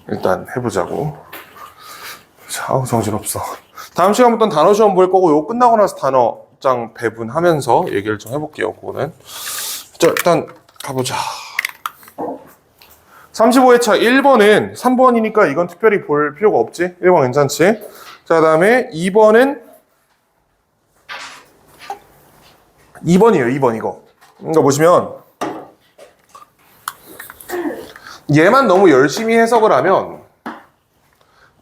일단 해보자고. 자, 아우 정신없어. 다음 시간부터는 단어 시험 볼 거고 요거 끝나고 나서 단어장 배분하면서 얘기를 좀 해볼게요. 그거는. 자, 일단 가보자. 35회차 1번은 3번이니까 이건 특별히 볼 필요가 없지? 1번 괜찮지? 자, 그 다음에 2번은 2번이에요. 2번 이거. 그러니까 보시면 얘만 너무 열심히 해석을 하면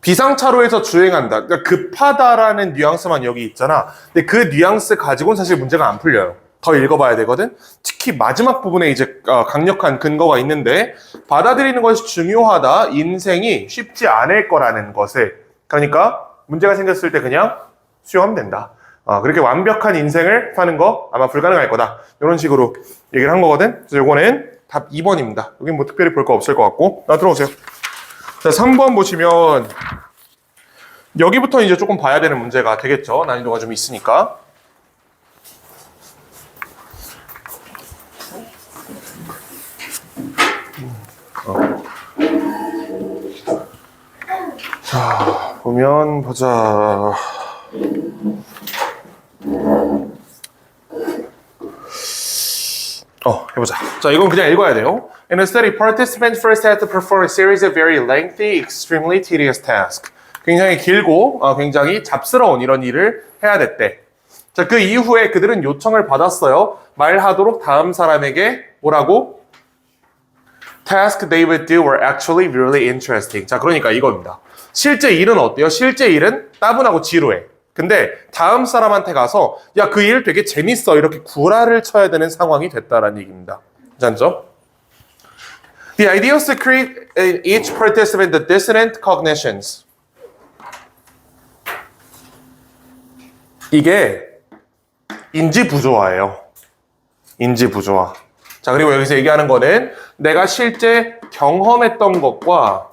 비상차로에서 주행한다. 그러니까 급하다라는 뉘앙스만 여기 있잖아. 근데 그 뉘앙스 가지고는 사실 문제가 안 풀려요. 더 읽어봐야 되거든. 특히 마지막 부분에 이제 강력한 근거가 있는데 받아들이는 것이 중요하다. 인생이 쉽지 않을 거라는 것을. 그러니까 문제가 생겼을 때 그냥 수용하면 된다. 그렇게 완벽한 인생을 사는 거 아마 불가능할 거다. 이런 식으로 얘기를 한 거거든. 그래서 요거는 답 2번입니다. 여긴 뭐 특별히 볼 거 없을 것 같고. 들어오세요. 자, 3번 보시면 여기부터 이제 조금 봐야 되는 문제가 되겠죠. 난이도가 좀 있으니까. 자, 보면 보자. 해보자. 자, 이건 그냥 읽어야 돼요. In a study, participants first had to perform a series of very lengthy, extremely tedious tasks. 굉장히 길고 굉장히 잡스러운 이런 일을 해야 됐대. 자, 그 이후에 그들은 요청을 받았어요. 말하도록 다음 사람에게 뭐라고? Task they would do were actually really interesting. 자, 그러니까 이겁니다. 실제 일은 어때요? 실제 일은 따분하고 지루해. 근데 다음 사람한테 가서 야, 그 일 되게 재밌어. 이렇게 구라를 쳐야 되는 상황이 됐다라는 얘기입니다. 괜찮죠? The idea is to create in each participant the dissonant cognitions. 이게 인지부조화예요. 인지부조화. 자, 그리고 여기서 얘기하는 거는 내가 실제 경험했던 것과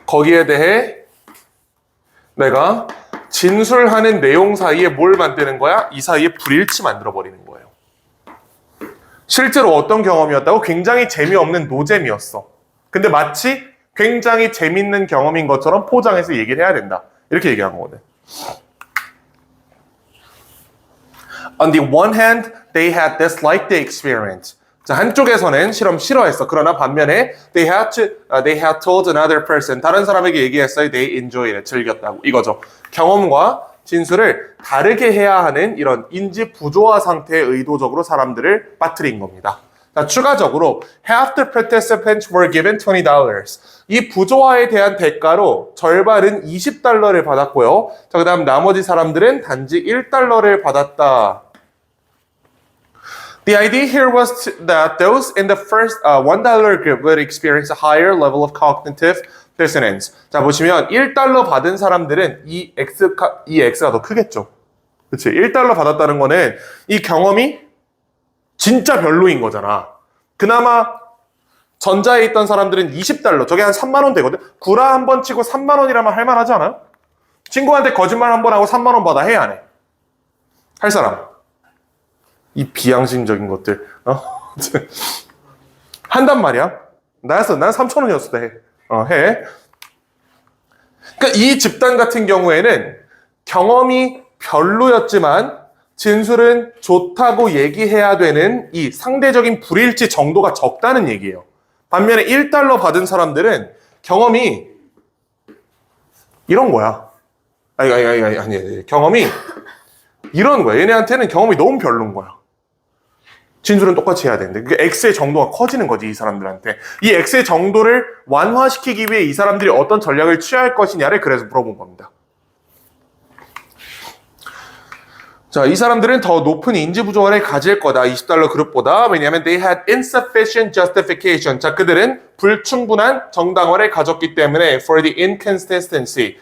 거기에 대해 내가 진술하는 내용 사이에 뭘 만드는 거야? 이 사이에 불일치 만들어버리는 거예요. 실제로 어떤 경험이었다고? 굉장히 재미없는 노잼이었어. 근데 마치 굉장히 재밌는 경험인 것처럼 포장해서 얘기를 해야 된다. 이렇게 얘기한 거거든. On the one hand, they had disliked the experience. 자, 한쪽에서는 실험 싫어했어. 그러나 반면에 they had told another person. 다른 사람에게 얘기했어요. They enjoyed it. 즐겼다고. 이거죠. 경험과 진술을 다르게 해야 하는 이런 인지 부조화 상태에 의도적으로 사람들을 빠뜨린 겁니다. 자, 추가적으로 half the participants were given $20. 이 부조화에 대한 대가로 절반은 $20를 받았고요. 자, 그다음 나머지 사람들은 단지 $1를 받았다. The idea here was that those in the first $1 group would experience a higher level of cognitive dissonance. 자, 보시면 $1 받은 사람들은 이 X가 더 크겠죠. 그치? $1 받았다는 거는 이 경험이 진짜 별로인 거잖아. 그나마 전자에 있던 사람들은 $20, 저게 한 3만 원 되거든. 구라 한 번 치고 3만 원이라면 할 만하지 않아요? 친구한테 거짓말 한 번 하고 3만 원 받아 해, 안 해? 할 사람. 이 비양심적인 것들, 한단 말이야. 난 3,000원이었을 때 해. 그러니까 이 집단 같은 경우에는 경험이 별로였지만 진술은 좋다고 얘기해야 되는 이 상대적인 불일치 정도가 적다는 얘기예요. 반면에 $1 받은 사람들은 경험이 이런 거야. 아니, 경험이 이런 거야. 얘네한테는 경험이 너무 별로인 거야. 진술은 똑같이 해야 되는데 그 X의 정도가 커지는 거지, 이 사람들한테. 이 X의 정도를 완화시키기 위해 이 사람들이 어떤 전략을 취할 것이냐를 그래서 물어본 겁니다. 자, 이 사람들은 더 높은 인지부조화를 가질 거다, $20 그룹보다. 왜냐하면 they had insufficient justification. 자, 그들은 불충분한 정당화를 가졌기 때문에 for the inconsistency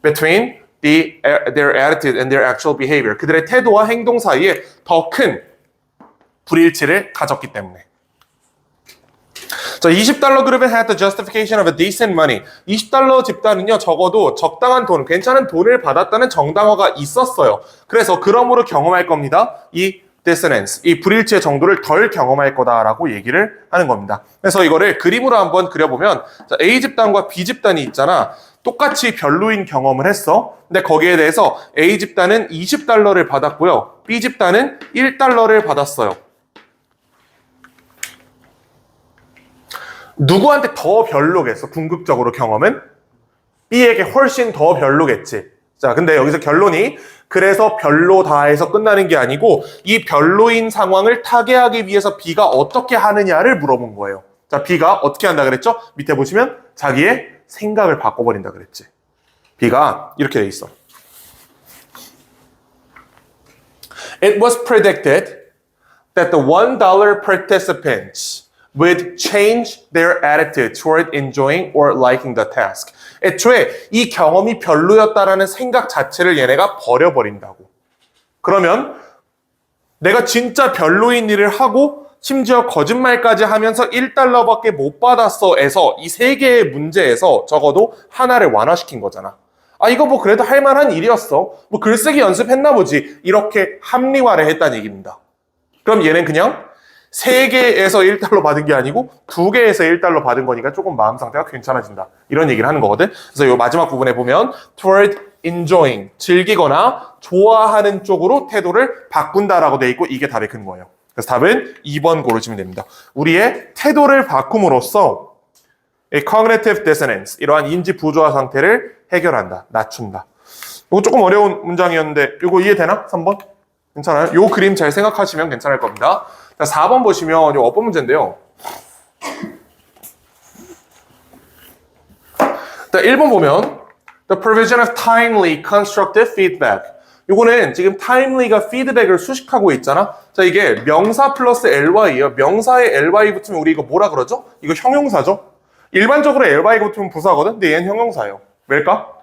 between their attitude and their actual behavior. 그들의 태도와 행동 사이에 더 큰 불일치를 가졌기 때문에. 자, $20 그룹은 had the justification of a decent money. $20 집단은요, 적어도 적당한 돈, 괜찮은 돈을 받았다는 정당화가 있었어요. 그래서 그러므로 경험할 겁니다. 이 dissonance, 이 불일치의 정도를 덜 경험할 거다라고 얘기를 하는 겁니다. 그래서 이거를 그림으로 한번 그려보면 자, A 집단과 B 집단이 있잖아. 똑같이 별로인 경험을 했어. 근데 거기에 대해서 A 집단은 20달러를 받았고요. B 집단은 1달러를 받았어요. 누구한테 더 별로겠어? 궁극적으로 경험은? B에게 훨씬 더 별로겠지. 자, 근데 여기서 결론이 그래서 별로다에서 끝나는 게 아니고 이 별로인 상황을 타개하기 위해서 B가 어떻게 하느냐를 물어본 거예요. 자, B가 어떻게 한다 그랬죠? 밑에 보시면 자기의 생각을 바꿔버린다 그랬지. B가 이렇게 돼 있어. It was predicted that the $1 participants would change their attitude toward enjoying or liking the task. 애초에 이 경험이 별로였다라는 생각 자체를 얘네가 버려버린다고. 그러면 내가 진짜 별로인 일을 하고 심지어 거짓말까지 하면서 1달러밖에 못 받았어에서 이 세 개의 문제에서 적어도 하나를 완화시킨 거잖아. 아, 이거 뭐 그래도 할 만한 일이었어. 뭐 글쓰기 연습했나 보지. 이렇게 합리화를 했다는 얘기입니다. 그럼 얘는 그냥 3개에서 1달러 받은 게 아니고 2개에서 1달러 받은 거니까 조금 마음 상태가 괜찮아진다. 이런 얘기를 하는 거거든. 그래서 이 마지막 부분에 보면 toward enjoying, 즐기거나 좋아하는 쪽으로 태도를 바꾼다라고 돼 있고 이게 답의 근거예요. 그래서 답은 2번 고르시면 됩니다. 우리의 태도를 바꿈으로써 이 cognitive dissonance, 이러한 인지 부조화 상태를 해결한다, 낮춘다. 이거 조금 어려운 문장이었는데 이거 이해되나? 3번? 괜찮아요? 이 그림 잘 생각하시면 괜찮을 겁니다. 자, 4번 보시면 이 어법 문제인데요. 자, 1번 보면 The provision of timely constructive feedback. 이거는 지금 timely가 feedback을 수식하고 있잖아. 자, 이게 명사 플러스 ly예요. 명사에 ly 붙으면 우리 이거 뭐라 그러죠? 이거 형용사죠. 일반적으로 ly가 붙으면 부사거든. 근데 얘는 형용사예요. 왜일까?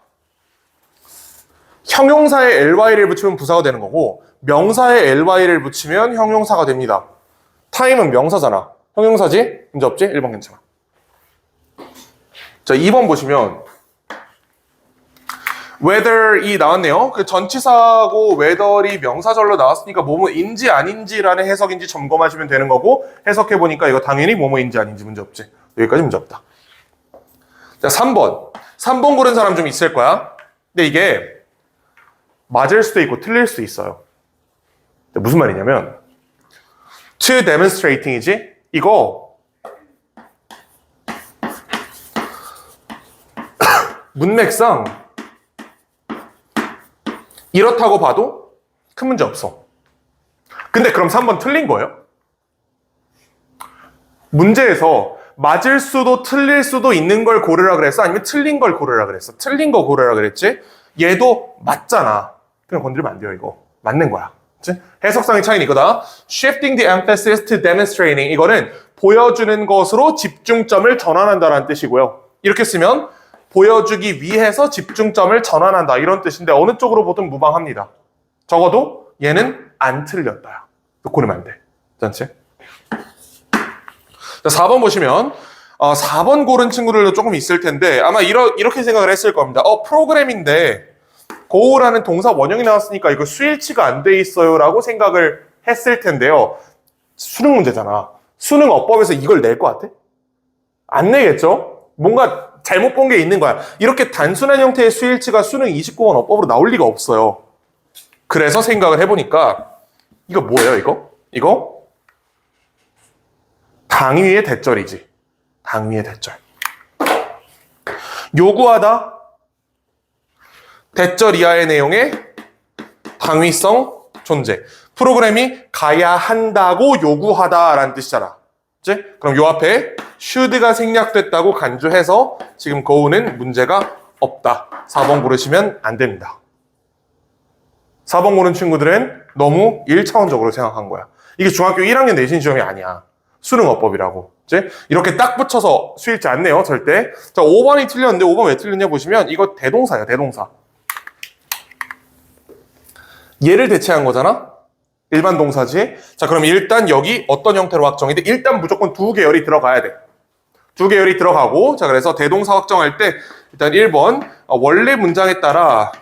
형용사에 ly를 붙이면 부사가 되는 거고 명사에 ly를 붙이면 형용사가 됩니다. time은 명사잖아. 형용사지? 문제 없지? 1번 괜찮아. 자, 2번 보시면 whether이 나왔네요. 그 전치사고 whether이 명사절로 나왔으니까 뭐뭐인지 아닌지라는 해석인지 점검하시면 되는 거고 해석해보니까 이거 당연히 뭐뭐인지 아닌지 문제 없지. 여기까지 문제 없다. 자, 3번. 3번 고른 사람 좀 있을 거야. 근데 이게 맞을 수도 있고 틀릴 수도 있어요. 무슨 말이냐면 to demonstrating이지? 이거 문맥상 이렇다고 봐도 큰 문제 없어. 근데 그럼 3번 틀린 거예요? 문제에서 맞을 수도 틀릴 수도 있는 걸 고르라 그랬어? 아니면 틀린 걸 고르라 그랬어? 틀린 거 고르라 그랬지? 얘도 맞잖아. 그냥 건드리면 안 돼요, 이거. 맞는 거야. 그치? 해석상의 차이는 이거다. Shifting the emphasis to demonstrating. 이거는 보여주는 것으로 집중점을 전환한다는 뜻이고요. 이렇게 쓰면 보여주기 위해서 집중점을 전환한다. 이런 뜻인데 어느 쪽으로 보든 무방합니다. 적어도 얘는 안 틀렸다. 고르면 안 돼. 괜찮지? 자, 4번 보시면 4번 고른 친구들도 조금 있을 텐데 아마 이렇게 생각을 했을 겁니다. 프로그램인데 go라는 동사 원형이 나왔으니까 이거 수일치가 안 돼 있어요 라고 생각을 했을 텐데요. 수능 문제잖아. 수능 어법에서 이걸 낼 것 같아? 안 내겠죠? 뭔가 잘못 본 게 있는 거야. 이렇게 단순한 형태의 수일치가 수능 29번 어법으로 나올 리가 없어요. 그래서 생각을 해보니까 이거 뭐예요, 이거? 이거? 당위의 대절이지. 당위의 대절. 요구하다. 대절 이하의 내용의 당위성 존재. 프로그램이 가야 한다고 요구하다라는 뜻이잖아. 그치? 그럼 요 앞에 should가 생략됐다고 간주해서 지금 go는 문제가 없다. 4번 고르시면 안 됩니다. 4번 고른 친구들은 너무 1차원적으로 생각한 거야. 이게 중학교 1학년 내신 시험이 아니야. 수능어법이라고. 그치? 이렇게 딱 붙여서 수일치 않네요, 절대. 자, 5번이 틀렸는데 5번 왜 틀렸냐 보시면 이거 대동사예요, 대동사. 얘를 대체한 거잖아? 일반 동사지. 자, 그럼 일단 여기 어떤 형태로 확정이 돼? 일단 무조건 두 계열이 들어가야 돼. 두 계열이 들어가고, 자, 그래서 대동사 확정할 때 일단 1번 원래 문장에 따라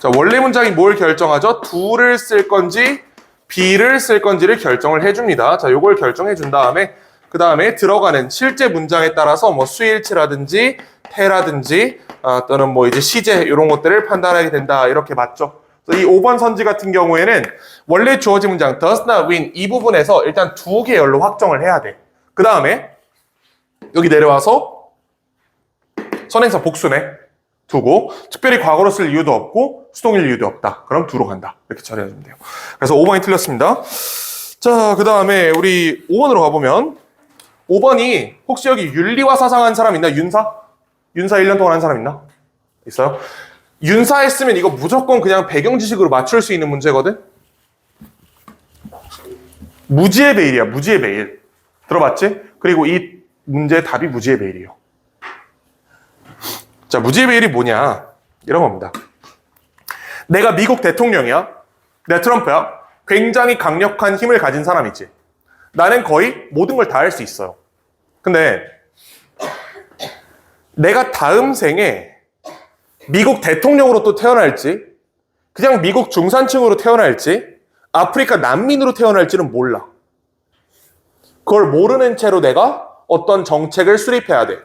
자, 원래 문장이 뭘 결정하죠? do를 쓸 건지 be를 쓸 건지를 결정을 해줍니다. 자, 요걸 결정해 준 다음에 그 다음에 들어가는 실제 문장에 따라서 뭐 수일치라든지 태라든지 또는 뭐 이제 시제 이런 것들을 판단하게 된다. 이렇게 맞죠? 이 5번 선지 같은 경우에는 원래 주어진 문장 does not win 이 부분에서 일단 두 계열로 확정을 해야 돼. 그 다음에 여기 내려와서 선행사 복수네 두고 특별히 과거로 쓸 이유도 없고 수동일 이유도 없다. 그럼 두로 간다. 이렇게 처리해주면 돼요. 그래서 5번이 틀렸습니다. 자, 그 다음에 우리 5번으로 가보면 5번이 혹시 여기 윤리와 사상한 사람 있나? 윤사? 윤사 1년 동안 한 사람 있나? 있어요? 윤사 했으면 이거 무조건 그냥 배경 지식으로 맞출 수 있는 문제거든? 무지의 베일이야, 무지의 베일. 들어봤지? 그리고 이 문제의 답이 무지의 베일이에요. 자, 무지의 베일이 뭐냐? 이런 겁니다. 내가 미국 대통령이야. 내가 트럼프야. 굉장히 강력한 힘을 가진 사람이지. 나는 거의 모든 걸 다 할 수 있어요. 근데 내가 다음 생에 미국 대통령으로 또 태어날지, 그냥 미국 중산층으로 태어날지, 아프리카 난민으로 태어날지는 몰라. 그걸 모르는 채로 내가 어떤 정책을 수립해야 돼.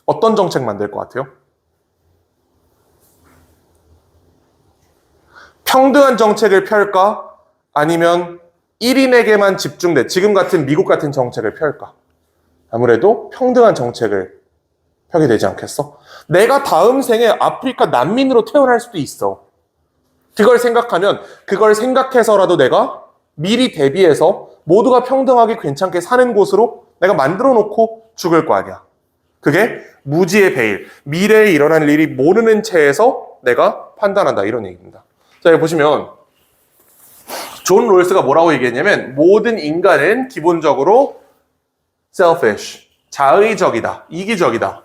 어떤 정책 만들 것 같아요? 평등한 정책을 펼까? 아니면 1인에게만 집중돼. 지금 같은 미국 같은 정책을 펼까? 아무래도 평등한 정책을 펴게 되지 않겠어? 내가 다음 생에 아프리카 난민으로 태어날 수도 있어. 그걸 생각하면 그걸 생각해서라도 내가 미리 대비해서 모두가 평등하게 괜찮게 사는 곳으로 내가 만들어 놓고 죽을 거 아니야. 그게 무지의 베일. 미래에 일어날 일이 모르는 채에서 내가 판단한다. 이런 얘기입니다. 자, 여기 보시면 존 롤스가 뭐라고 얘기했냐면 모든 인간은 기본적으로 selfish, 자의적이다, 이기적이다.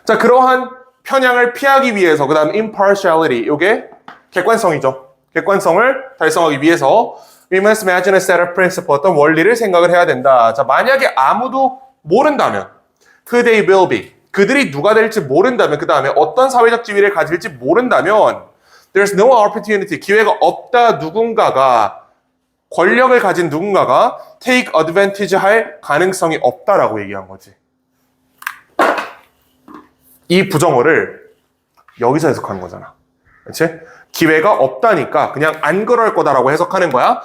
자, 그러한 편향을 피하기 위해서 그 다음 impartiality, 이게 객관성이죠. 객관성을 달성하기 위해서 we must imagine a set of principle, 어떤 원리를 생각을 해야 된다. 자, 만약에 아무도 모른다면 who they will be, 그들이 누가 될지 모른다면 그 다음에 어떤 사회적 지위를 가질지 모른다면 there's no opportunity, 기회가 없다. 누군가가 권력을 가진 누군가가 take advantage 할 가능성이 없다라고 얘기한 거지. 이 부정어를 여기서 해석하는 거잖아. 그렇지? 기회가 없다니까 그냥 안 그럴 거다라고 해석하는 거야.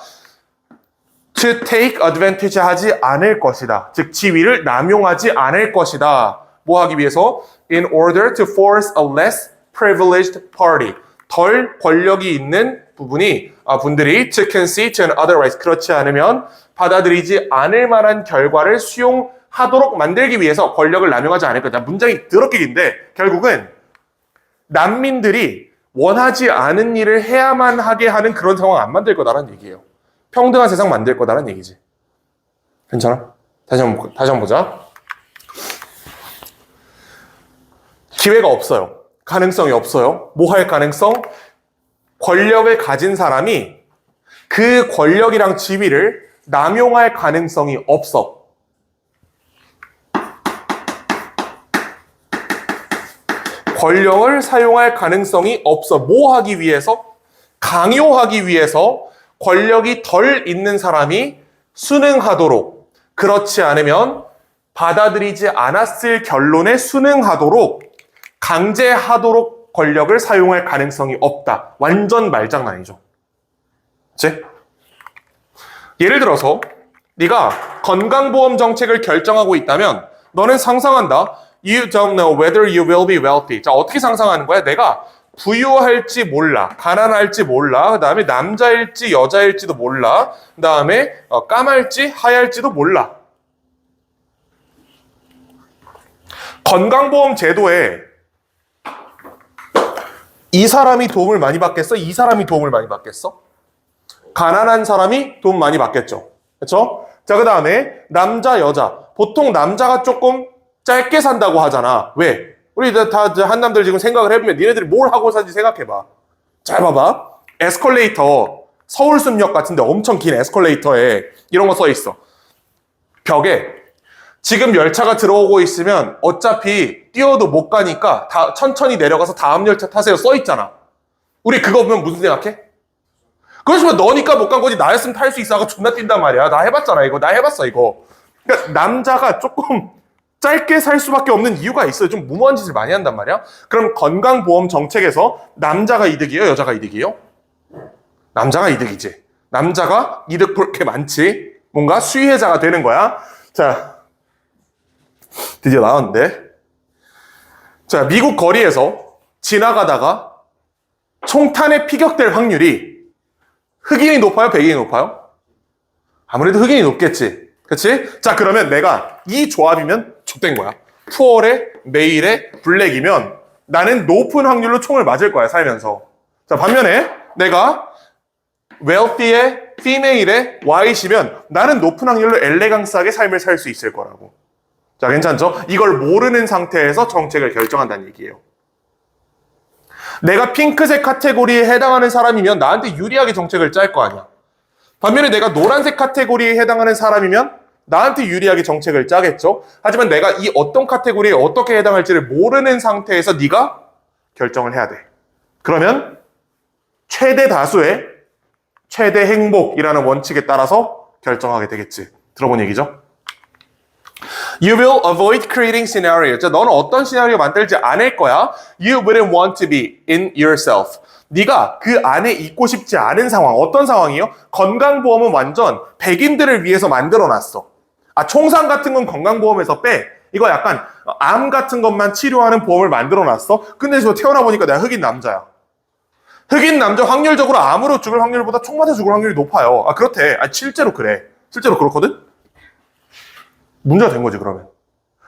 To take advantage 하지 않을 것이다. 즉 지위를 남용하지 않을 것이다. 뭐 하기 위해서? In order to force a less privileged party. 덜 권력이 있는 분들이 to concede to an other rights. 그렇지 않으면 받아들이지 않을 만한 결과를 수용하도록 만들기 위해서 권력을 남용하지 않을 거다. 문장이 더럽게 긴데 결국은 난민들이 원하지 않은 일을 해야만 하게 하는 그런 상황 안 만들 거다라는 얘기예요. 평등한 세상 만들 거다라는 얘기지. 괜찮아? 다시 한번 보자. 기회가 없어요. 가능성이 없어요. 뭐 할 가능성? 권력을 가진 사람이 그 권력이랑 지위를 남용할 가능성이 없어. 권력을 사용할 가능성이 없어. 뭐 하기 위해서? 강요하기 위해서 권력이 덜 있는 사람이 순응하도록, 그렇지 않으면 받아들이지 않았을 결론에 순응하도록, 강제하도록 권력을 사용할 가능성이 없다. 완전 말장난이죠. 그치? 예를 들어서 네가 건강보험 정책을 결정하고 있다면 너는 상상한다. You don't know whether you will be wealthy. 자, 어떻게 상상하는 거야? 내가 부유할지 몰라, 가난할지 몰라, 그 다음에 남자일지 여자일지도 몰라, 그 다음에 까말지 하얄지도 몰라. 건강보험 제도에 이 사람이 도움을 많이 받겠어? 이 사람이 도움을 많이 받겠어? 가난한 사람이 도움 많이 받겠죠. 그렇죠? 자, 그 다음에 남자, 여자. 보통 남자가 조금 짧게 산다고 하잖아. 왜? 우리 다 한남들 지금 생각을 해보면 니네들이 뭘 하고 사는지 생각해봐. 잘 봐봐. 에스컬레이터, 서울숲역 같은데 엄청 긴 에스컬레이터에 이런 거 써 있어. 벽에 지금 열차가 들어오고 있으면 어차피 뛰어도 못 가니까 천천히 내려가서 다음 열차 타세요 써 있잖아. 우리 그거 보면 무슨 생각해? 그렇지만 너니까 못 간 거지. 나였으면 탈 수 있어 하고 존나 뛴단 말이야. 나 해봤잖아 이거. 나 해봤어 이거. 그러니까 남자가 조금 짧게 살 수밖에 없는 이유가 있어요. 좀 무모한 짓을 많이 한단 말이야. 그럼 건강보험 정책에서 남자가 이득이에요? 여자가 이득이에요? 남자가 이득이지. 남자가 이득 볼 게 많지. 뭔가 수혜자가 되는 거야. 자, 드디어 나왔는데. 자, 미국 거리에서 지나가다가 총탄에 피격될 확률이 흑인이 높아요? 백인이 높아요? 아무래도 흑인이 높겠지. 그치? 자, 그러면 내가 이 조합이면 족된 거야. 푸얼에 메일에 블랙이면 나는 높은 확률로 총을 맞을 거야, 살면서. 자, 반면에 내가 웰티에 피메일에 와이시면 나는 높은 확률로 엘레강스하게 삶을 살 수 있을 거라고. 자, 괜찮죠? 이걸 모르는 상태에서 정책을 결정한다는 얘기예요. 내가 핑크색 카테고리에 해당하는 사람이면 나한테 유리하게 정책을 짤 거 아니야. 반면에 내가 노란색 카테고리에 해당하는 사람이면 나한테 유리하게 정책을 짜겠죠. 하지만 내가 이 어떤 카테고리에 어떻게 해당할지를 모르는 상태에서 네가 결정을 해야 돼. 그러면 최대 다수의 최대 행복이라는 원칙에 따라서 결정하게 되겠지. 들어본 얘기죠? You will avoid creating scenarios. 자, 너는 어떤 시나리오 만들지 않을 거야. You wouldn't want to be in yourself. 네가 그 안에 있고 싶지 않은 상황. 어떤 상황이요? 건강보험은 완전 백인들을 위해서 만들어놨어. 아, 총상 같은 건 건강보험에서 빼. 이거 약간 암 같은 것만 치료하는 보험을 만들어놨어. 근데 저 태어나 보니까 내가 흑인 남자야. 흑인 남자 확률적으로 암으로 죽을 확률보다 총 맞아 죽을 확률이 높아요. 아, 그렇대. 아, 실제로 그래. 실제로 그렇거든? 문제가 된 거지, 그러면.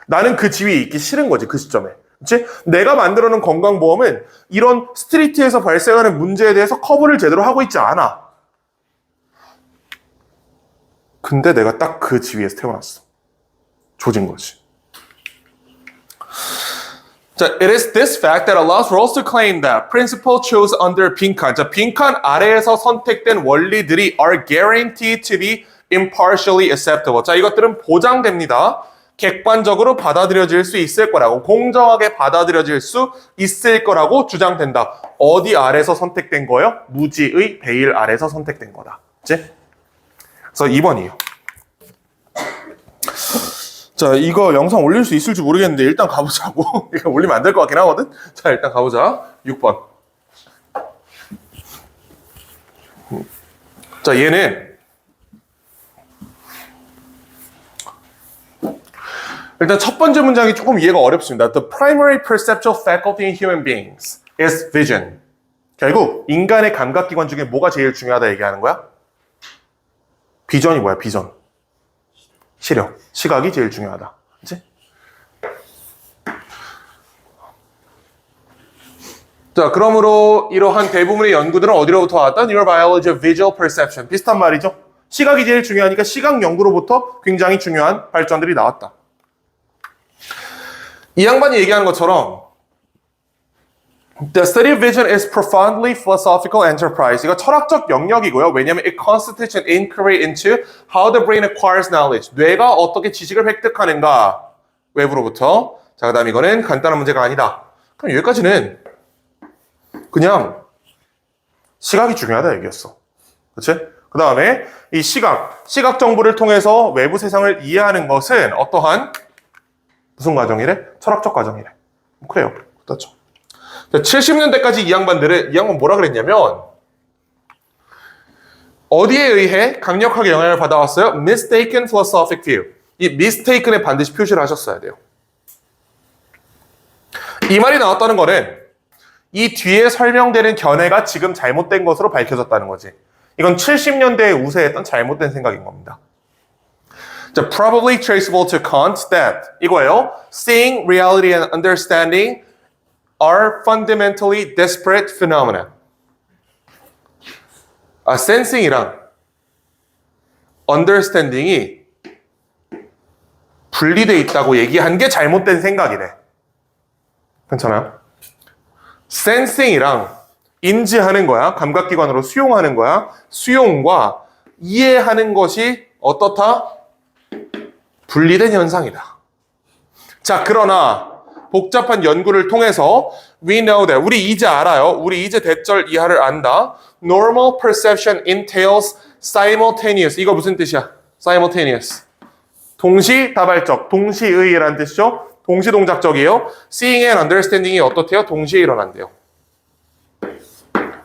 나는 그 지위에 있기 싫은 거지, 그 시점에. 그치? 내가 만들어 놓은 건강보험은 이런 스트리트에서 발생하는 문제에 대해서 커버를 제대로 하고 있지 않아. 근데 내가 딱 그 지위에서 태어났어. 조진 거지. 자, it is this fact that allows Rawls to claim that principle chose under 빈칸. 자, 빈칸 아래에서 선택된 원리들이 are guaranteed to be impartially acceptable. 자, 이것들은 보장됩니다. 객관적으로 받아들여질 수 있을 거라고, 공정하게 받아들여질 수 있을 거라고 주장된다. 어디 아래서 선택된 거예요? 무지의 베일 아래서 선택된 거다. 그치? 그래서 2번이에요. 자, 이거 영상 올릴 수 있을지 모르겠는데 일단 가보자고. 이거 올리면 안 될 것 같긴 하거든? 자, 일단 가보자. 6번. 자, 얘는 일단 첫 번째 문장이 조금 이해가 어렵습니다. The primary perceptual faculty in human beings is vision. 결국 인간의 감각기관 중에 뭐가 제일 중요하다 얘기하는 거야? 비전이 뭐야? 비전. 시력. 시각이 제일 중요하다. 그치? 자, 그러므로 이러한 대부분의 연구들은 어디로부터 왔다? Neurobiology of Visual Perception. 비슷한 말이죠. 시각이 제일 중요하니까 시각 연구로부터 굉장히 중요한 발전들이 나왔다. 이 양반이 얘기하는 것처럼 The study of vision is profoundly philosophical enterprise. 이거 철학적 영역이고요. 왜냐하면 it constitutes an inquiry into how the brain acquires knowledge. 뇌가 어떻게 지식을 획득하는가. 외부로부터. 자, 그 다음 이거는 간단한 문제가 아니다. 그럼 여기까지는 그냥 시각이 중요하다 얘기였어. 그치? 그 다음에 이 시각 정보를 통해서 외부 세상을 이해하는 것은 어떠한 무슨 과정이래? 철학적 과정이래. 그래요. 그렇죠. 70년대까지 이 양반 뭐라 그랬냐면 어디에 의해 강력하게 영향을 받아왔어요? Mistaken philosophic view. 이 mistaken에 반드시 표시를 하셨어야 돼요. 이 말이 나왔다는 거는 이 뒤에 설명되는 견해가 지금 잘못된 것으로 밝혀졌다는 거지. 이건 70년대에 우세했던 잘못된 생각인 겁니다. 자, probably traceable to Kant that 이거예요. Seeing, reality, and understanding are fundamentally disparate phenomena. sensing이랑 understanding이 분리되어 있다고 얘기한 게 잘못된 생각이래. 괜찮아요? sensing이랑 인지하는 거야. 감각기관으로 수용하는 거야. 수용과 이해하는 것이 어떻다? 분리된 현상이다. 자, 그러나 복잡한 연구를 통해서 we know that 우리 이제 알아요. 우리 이제 대절 이하를 안다. Normal perception entails simultaneous. 이거 무슨 뜻이야? Simultaneous. 동시다발적, 동시의라는 뜻이죠. 동시동작적이에요. Seeing and understanding이 어떻대요? 동시에 일어난대요.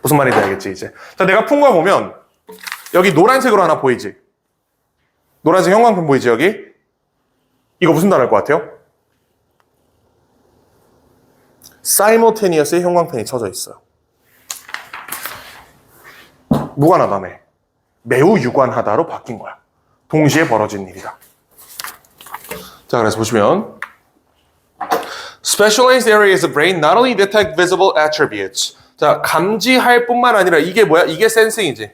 무슨 말인지 알겠지 이제. 자, 내가 푼 거 보면 여기 노란색으로 하나 보이지? 노란색 형광펜 보이지 여기? 이거 무슨 단어일 것 같아요? simultaneous의 형광펜이 쳐져 있어요. 무관하다며. 매우 유관하다로 바뀐 거야. 동시에 벌어진 일이다. 자, 그래서 보시면 Specialized areas of brain not only detect visible attributes. 자, 감지할 뿐만 아니라 이게 뭐야? 이게 센싱이지.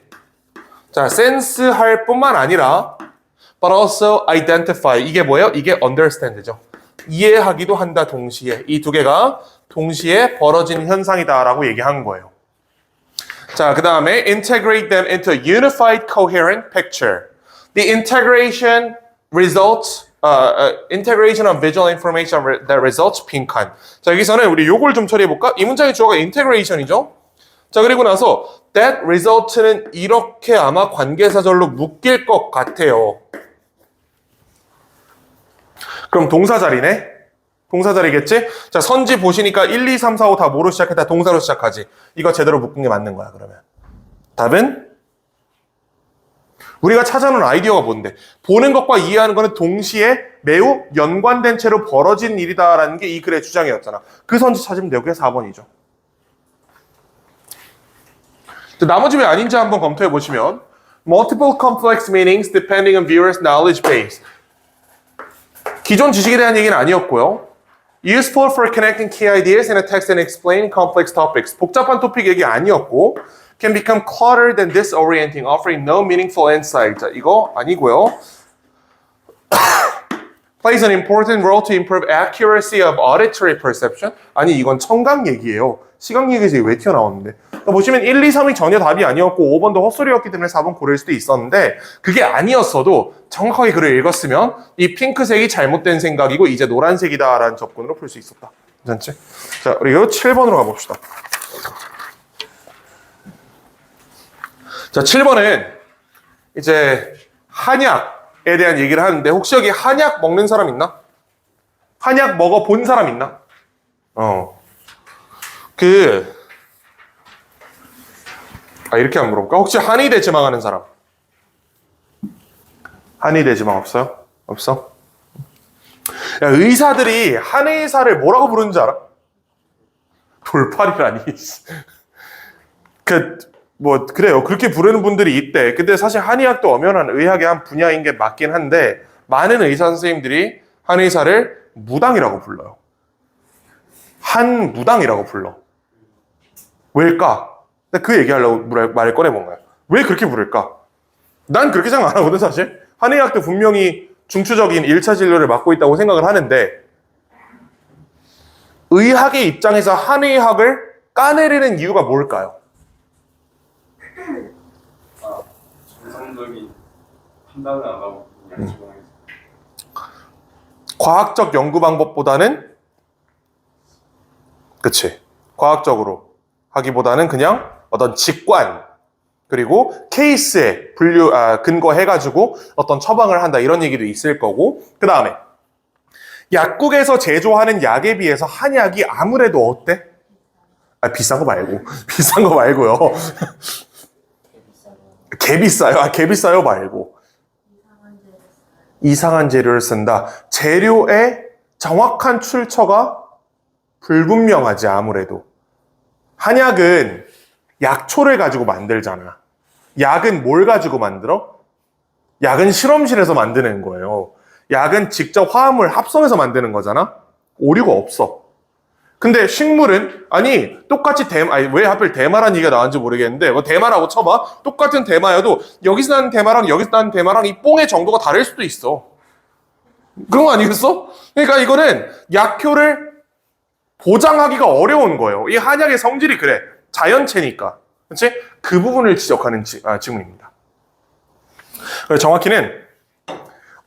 자, 센스할 뿐만 아니라 but also identify. 이게 뭐예요? 이게 understand죠. 이해하기도 한다 동시에. 이 두 개가 동시에 벌어진 현상이다라고 얘기한 거예요. 자, 그 다음에 integrate them into a unified coherent picture. The integration results integration of visual information that results 빈칸. 자, 여기서는 우리 요걸 좀 처리해 볼까? 이 문장의 주어가 integration이죠. 자, 그리고 나서 that result는 이렇게 아마 관계사절로 묶일 것 같아요. 그럼 동사자리네? 동사자리겠지? 자, 선지 보시니까 1, 2, 3, 4, 5 다 뭐로 시작했다? 동사로 시작하지. 이거 제대로 묶은 게 맞는 거야, 그러면. 답은? 우리가 찾아놓은 아이디어가 뭔데? 보는 것과 이해하는 것은 동시에 매우 연관된 채로 벌어진 일이다라는 게 이 글의 주장이었잖아. 그 선지 찾으면 되고 그게 4번이죠. 나머지 왜 아닌지 한번 검토해 보시면 multiple complex meanings depending on viewers' knowledge base. 기존 지식에 대한 얘기는 아니었고요. Useful for connecting key ideas in a text and explaining complex topics. 복잡한 토픽 얘기 아니었고 can become cluttered and disorienting, offering no meaningful insight. 자, 이거 아니고요. Plays an important role to improve accuracy of auditory perception. 아니, 이건 청각 얘기예요. 시각 얘기에서 왜 튀어나왔는데. 보시면 1, 2, 3이 전혀 답이 아니었고 5번도 헛소리였기 때문에 4번 고를 수도 있었는데 그게 아니었어도 정확하게 글을 읽었으면 이 핑크색이 잘못된 생각이고 이제 노란색이다라는 접근으로 풀 수 있었다. 괜찮지? 자, 그리고 7번으로 가봅시다. 자, 7번은 이제 한약에 대한 얘기를 하는데 혹시 여기 한약 먹는 사람 있나? 한약 먹어본 사람 있나? 이렇게 안 물어볼까? 혹시 한의대 지망하는 사람? 한의대 지망 없어요? 없어? 야, 의사들이 한의사를 뭐라고 부르는지 알아? 돌팔이라니. 그래요. 그렇게 부르는 분들이 있대. 근데 사실 한의학도 엄연한 의학의 한 분야인 게 맞긴 한데 많은 의사 선생님들이 한의사를 무당이라고 불러요. 한무당이라고 불러. 왜일까? 그 얘기하려고 말을 꺼내본 거야. 왜 그렇게 부를까? 난 그렇게 생각 안 하거든, 사실. 한의학도 분명히 중추적인 1차 진료를 맡고 있다고 생각을 하는데 의학의 입장에서 한의학을 까내리는 이유가 뭘까요? 정상적인 판단을 안 하고 과학적 연구 방법보다는 그치. 과학적으로 하기보다는 그냥 어떤 직관 그리고 케이스에 근거해가지고 어떤 처방을 한다 이런 얘기도 있을 거고 그 다음에 약국에서 제조하는 약에 비해서 한약이 아무래도 어때? 비싼 거 말고 비싼 거 말고요. 개 비싸요? 개 비싸요 말고 이상한 재료를 쓴다. 재료의 정확한 출처가 불분명하지 아무래도. 한약은 약초를 가지고 만들잖아. 약은 뭘 가지고 만들어? 약은 실험실에서 만드는 거예요. 약은 직접 화합물 합성해서 만드는 거잖아. 오류가 없어. 근데 식물은 똑같이 왜 하필 대마란 얘기가 나왔는지 모르겠는데 뭐 대마라고 쳐봐. 똑같은 대마여도 여기서 나는 대마랑 여기서 나는 대마랑 이 뽕의 정도가 다를 수도 있어. 그런 거 아니겠어? 그러니까 이거는 약효를 보장하기가 어려운 거예요. 이 한약의 성질이 그래. 자연체니까. 그렇지? 그 부분을 지적하는 지문입니다. 정확히는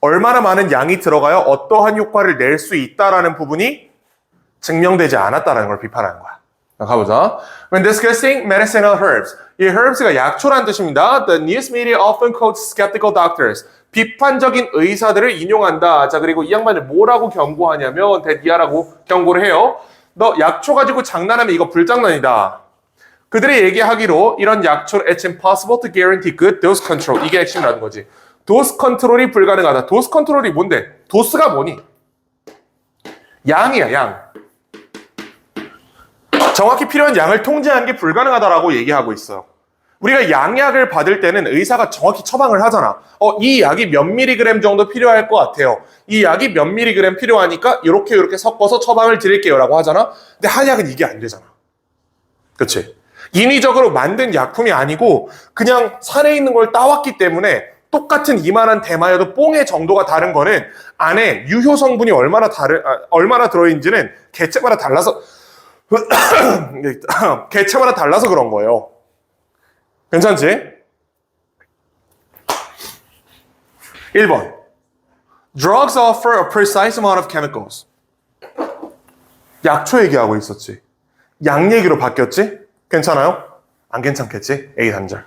얼마나 많은 양이 들어가야 어떠한 효과를 낼 수 있다라는 부분이 증명되지 않았다는 걸 비판하는 거야. 가보자. When discussing medicinal herbs, 이 herbs가 약초란 뜻입니다. The news media often quotes skeptical doctors. 비판적인 의사들을 인용한다. 자, 그리고 이 양반을 뭐라고 경고하냐면 대디아라고 경고를 해요. 너 약초 가지고 장난하면 이거 불장난이다. 그들이 얘기하기로 이런 약초 it's impossible to guarantee good dose control. 이게 핵심이라는 거지. 도스 컨트롤이 불가능하다. 도스 컨트롤이 뭔데? 도스가 뭐니? 양이야, 양. 정확히 필요한 양을 통제하는 게 불가능하다라고 얘기하고 있어요. 우리가 양약을 받을 때는 의사가 정확히 처방을 하잖아. 이 약이 몇 미리그램 정도 필요할 것 같아요. 이 약이 몇 미리그램 필요하니까 이렇게 섞어서 처방을 드릴게요 라고 하잖아. 근데 한약은 이게 안 되잖아. 그치? 인위적으로 만든 약품이 아니고 그냥 산에 있는 걸 따왔기 때문에 똑같은 이만한 대마여도 뽕의 정도가 다른 거는 안에 유효 성분이 얼마나 들어있는지는 개체마다 달라서 개체마다 달라서 그런 거예요. 괜찮지? 1번. Drugs offer a precise amount of chemicals. 약초 얘기하고 있었지. 약 얘기로 바뀌었지? 괜찮아요? 안 괜찮겠지? A 단절.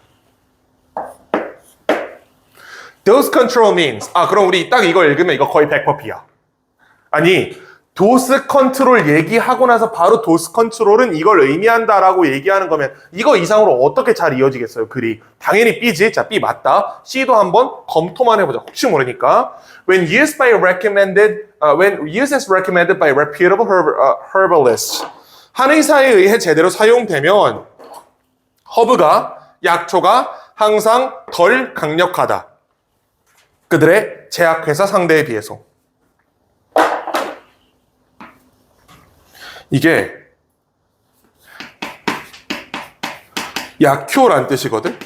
Dose control means. 그럼 우리 딱 이거 읽으면 이거 거의 100%B야. 아니, 도스 컨트롤 얘기하고 나서 바로 도스 컨트롤은 이걸 의미한다라고 얘기하는 거면 이거 이상으로 어떻게 잘 이어지겠어요, 글이. 당연히 B지. 자, B 맞다. C도 한번 검토만 해보자. 혹시 모르니까. When used as recommended by reputable herbalists. 한의사에 의해 제대로 사용되면 허브가, 약초가 항상 덜 강력하다. 그들의 제약회사 상대에 비해서. 이게 약효란 뜻이거든?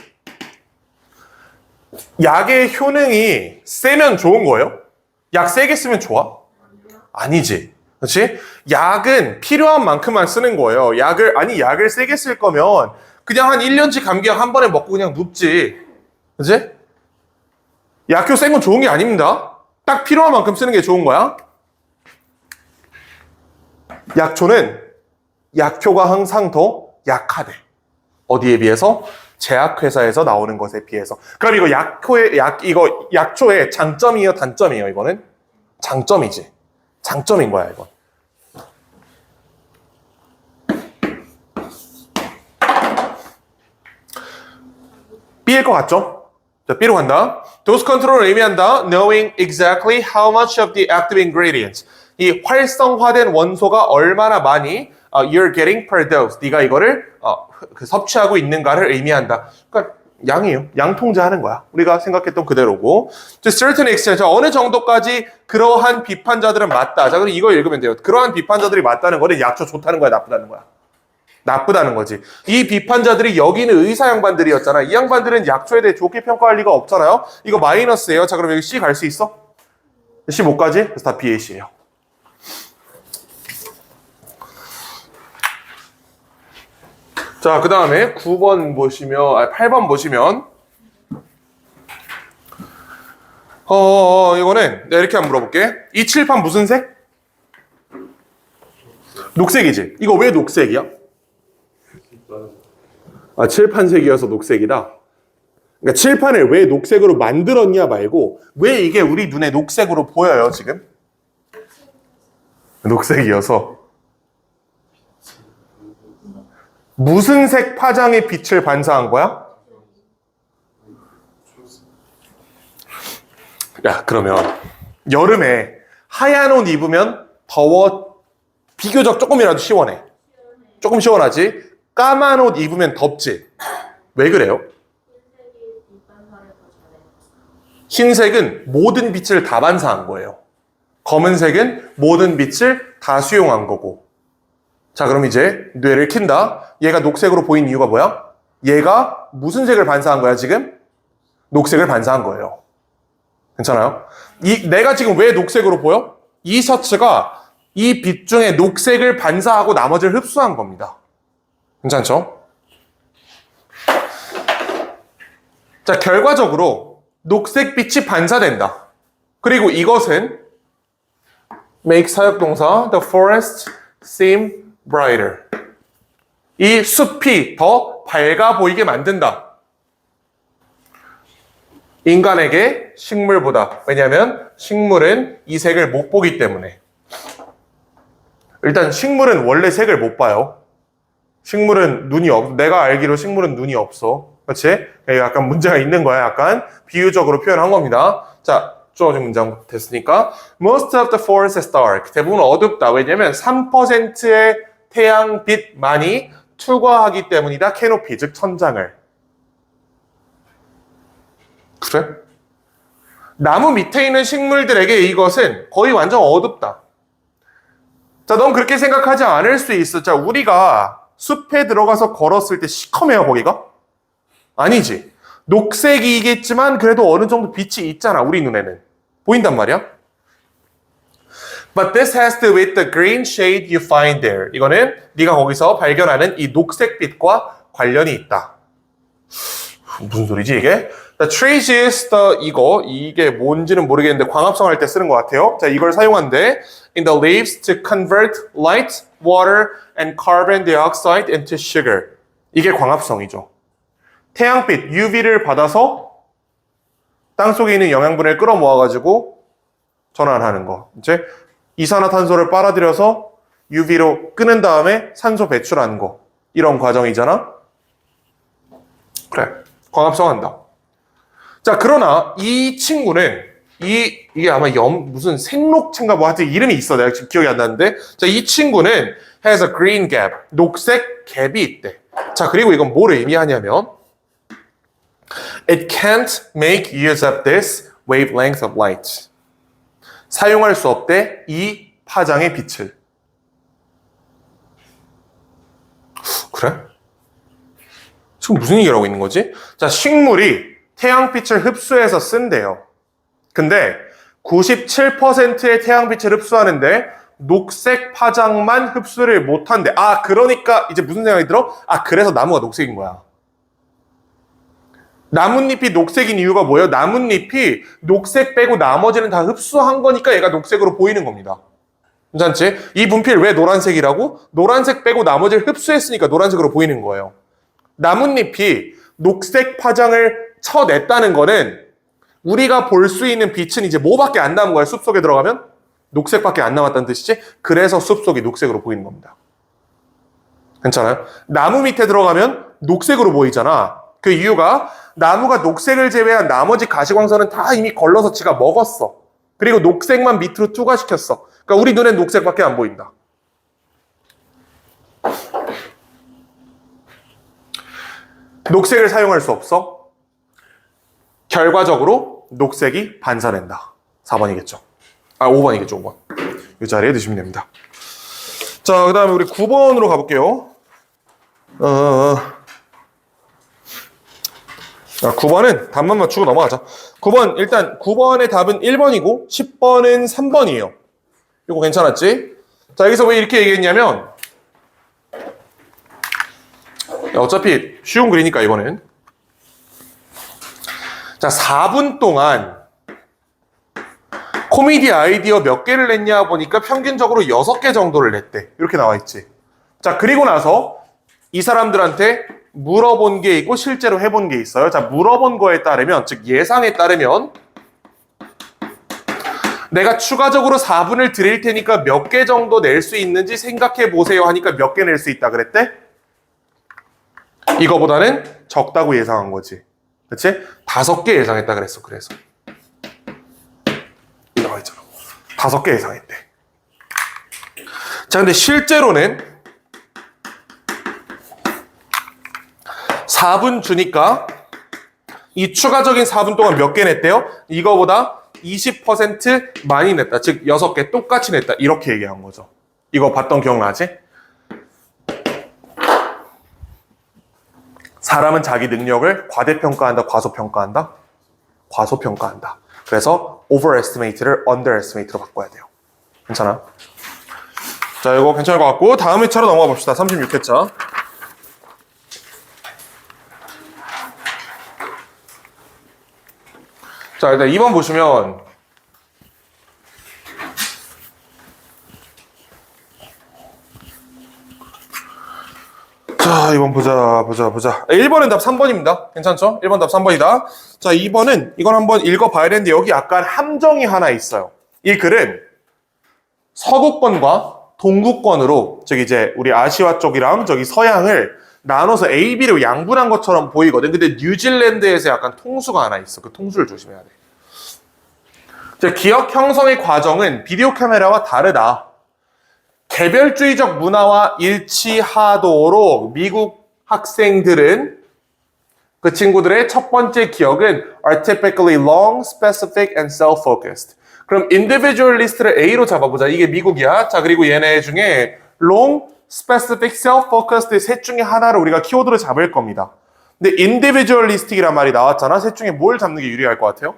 약의 효능이 세면 좋은 거예요? 약 세게 쓰면 좋아? 아니지. 그렇지? 약은 필요한 만큼만 쓰는 거예요. 약을 세게 쓸 거면 그냥 한 1년치 감기약 한 번에 먹고 그냥 눕지. 그렇지? 약효 센 건 좋은 게 아닙니다. 딱 필요한 만큼 쓰는 게 좋은 거야. 약초는 약효가 항상 더 약하대. 어디에 비해서? 제약회사에서 나오는 것에 비해서. 그럼 이거 약초의 장점이에요, 단점이에요, 이거는? 장점이지. 장점인 거야, 이건. B일 것 같죠? 자, B로 간다. Dose control을 의미한다. Knowing exactly how much of the active ingredients. 이 활성화된 원소가 얼마나 많이 you're getting per dose. 네가 이거를 섭취하고 있는가를 의미한다. 그러니까 양이에요. 양 통제하는 거야. 우리가 생각했던 그대로고. To certain extent. 자, 어느 정도까지 그러한 비판자들은 맞다. 자, 그럼 이거 읽으면 돼요. 그러한 비판자들이 맞다는 거는 약초 좋다는 거야, 나쁘다는 거야? 나쁘다는 거지. 이 비판자들이 여기는 의사 양반들이었잖아. 이 양반들은 약초에 대해 좋게 평가할 리가 없잖아요. 이거 마이너스예요. 자, 그럼 여기 C 갈 수 있어? C 못 가지? 그래서 다 BAC예요. 자, 그 다음에 9번 보시면, 8번 보시면, 이거는, 내가 이렇게 한번 물어볼게. 이 칠판 무슨 색? 녹색이지? 이거 왜 녹색이야? 칠판색이어서 녹색이다. 그러니까 칠판을 왜 녹색으로 만들었냐 말고, 왜 이게 우리 눈에 녹색으로 보여요, 지금? 녹색이어서. 무슨 색 파장의 빛을 반사한 거야? 야, 그러면 여름에 하얀 옷 입으면 비교적 조금이라도 시원해. 조금 시원하지? 까만 옷 입으면 덥지? 왜 그래요? 흰색은 모든 빛을 다 반사한 거예요. 검은색은 모든 빛을 다 수용한 거고. 자, 그럼 이제 뇌를 킨다. 얘가 녹색으로 보인 이유가 뭐야? 얘가 무슨 색을 반사한 거야, 지금? 녹색을 반사한 거예요. 괜찮아요? 내가 지금 왜 녹색으로 보여? 이 셔츠가 이 빛 중에 녹색을 반사하고 나머지를 흡수한 겁니다. 괜찮죠? 자, 결과적으로 녹색빛이 반사된다. 그리고 이것은 make 사역동사 the seem brighter. 이 숲이 더 밝아 보이게 만든다. 인간에게 식물보다. 왜냐하면 식물은 이 색을 못 보기 때문에. 일단 식물은 원래 색을 못 봐요. 식물은 눈이 내가 알기로 식물은 눈이 없어. 그렇지? 약간 문제가 있는 거야. 약간 비유적으로 표현한 겁니다. 자, 주어진 문장 됐으니까. Most of the forest is dark. 대부분 어둡다. 왜냐면 3%의 태양빛만이 투과하기 때문이다. 캐노피, 즉 천장을. 그래? 나무 밑에 있는 식물들에게 이것은 거의 완전 어둡다. 자, 넌 그렇게 생각하지 않을 수 있어. 자, 우리가 숲에 들어가서 걸었을 때 시커매요, 거기가? 아니지. 녹색이겠지만 그래도 어느 정도 빛이 있잖아, 우리 눈에는. 보인단 말이야. But this has to do with the green shade you find there. 이거는 네가 거기서 발견하는 이 녹색빛과 관련이 있다. 무슨 소리지 이게? The trees use the 이게 뭔지는 모르겠는데 광합성 할 때 쓰는 것 같아요. 자, 이걸 사용한대. In the leaves to convert light, water, and carbon dioxide into sugar. 이게 광합성이죠. 태양빛 UV를 받아서 땅속에 있는 영양분을 끌어모아가지고 전환하는 거. 이제 이산화탄소를 빨아들여서 UV로 끄는 다음에 산소 배출하는 거. 이런 과정이잖아. 그래. 광합성한다. 자, 그러나 이 친구는 이게 아마 무슨 생록체인가 뭐 하여튼 이름이 있어. 내가 지금 기억이 안 나는데. 자, 이 친구는 has a green gap. 녹색 갭이 있대. 자, 그리고 이건 뭐를 의미하냐면 It can't make use of this wavelength of light. 사용할 수 없대 이 파장의 빛을. 그래? 지금 무슨 얘기를 하고 있는 거지? 자, 식물이 태양빛을 흡수해서 쓴대요. 근데 97%의 태양빛을 흡수하는데 녹색 파장만 흡수를 못한대. 아, 그러니까 이제 무슨 생각이 들어? 아, 그래서 나무가 녹색인 거야. 나뭇잎이 녹색인 이유가 뭐예요? 나뭇잎이 녹색 빼고 나머지는 다 흡수한 거니까 얘가 녹색으로 보이는 겁니다. 괜찮지? 이 분필 왜 노란색이라고? 노란색 빼고 나머지를 흡수했으니까 노란색으로 보이는 거예요. 나뭇잎이 녹색 파장을 쳐냈다는 거는 우리가 볼 수 있는 빛은 이제 뭐밖에 안 남은 거야. 숲속에 들어가면 녹색밖에 안 남았다는 뜻이지. 그래서 숲속이 녹색으로 보이는 겁니다. 괜찮아요? 나무 밑에 들어가면 녹색으로 보이잖아. 그 이유가 나무가 녹색을 제외한 나머지 가시광선은 다 이미 걸러서 지가 먹었어. 그리고 녹색만 밑으로 투과시켰어. 그러니까 우리 눈엔 녹색밖에 안 보인다. 녹색을 사용할 수 없어. 결과적으로 녹색이 반사된다. 4번이겠죠. 아, 5번이겠죠, 5번. 이 자리에 넣으시면 됩니다. 자, 그 다음에 우리 9번으로 가볼게요. 9번은 답만 맞추고 넘어가자. 9번, 일단 9번의 답은 1번이고 10번은 3번이에요. 이거 괜찮았지? 자, 여기서 왜 이렇게 얘기했냐면 어차피 쉬운 글이니까 이거는. 자, 4분 동안 코미디 아이디어 몇 개를 냈냐 보니까 평균적으로 6개 정도를 냈대. 이렇게 나와 있지. 자, 그리고 나서 이 사람들한테 물어본 게 있고 실제로 해본 게 있어요. 자, 물어본 거에 따르면, 즉 예상에 따르면 내가 추가적으로 4분을 드릴 테니까 몇 개 정도 낼 수 있는지 생각해 보세요 하니까 몇 개 낼 수 있다 그랬대? 이거보다는 적다고 예상한 거지. 그치? 5개 예상했다 그랬어. 그래서 나와 있잖아. 5개 예상했대. 자, 근데 실제로는 4분 주니까 이 추가적인 4분 동안 몇 개 냈대요? 이거보다 20% 많이 냈다. 즉 6개 똑같이 냈다. 이렇게 얘기한 거죠. 이거 봤던 기억나지? 사람은 자기 능력을 과대평가한다, 과소평가한다? 과소평가한다. 그래서 overestimate를 underestimate로 바꿔야 돼요. 괜찮아? 자, 이거 괜찮을 것 같고 다음 회차로 넘어가 봅시다. 36회차. 자, 일단 2번 보시면 자, 이번 보자. 1번은 답 3번입니다. 괜찮죠? 1번 답 3번이다. 자, 2번은 이건 한번 읽어봐야 되는데 여기 약간 함정이 하나 있어요. 이 글은 서구권과 동구권으로 저기 이제 우리 아시아 쪽이랑 저기 서양을 나눠서 A, B로 양분한 것처럼 보이거든. 근데 뉴질랜드에서 약간 통수가 하나 있어. 그 통수를 조심해야 돼. 자, 기억 형성의 과정은 비디오 카메라와 다르다. 개별주의적 문화와 일치하도록 미국 학생들은 그 친구들의 첫 번째 기억은 are typically long, specific, and self-focused. 그럼 individualist를 A로 잡아보자. 이게 미국이야. 자, 그리고 얘네 중에 long, specific, self-focused 셋 중에 하나를 우리가 키워드로 잡을 겁니다. 근데 individualistic이란 말이 나왔잖아. 셋 중에 뭘 잡는 게 유리할 것 같아요?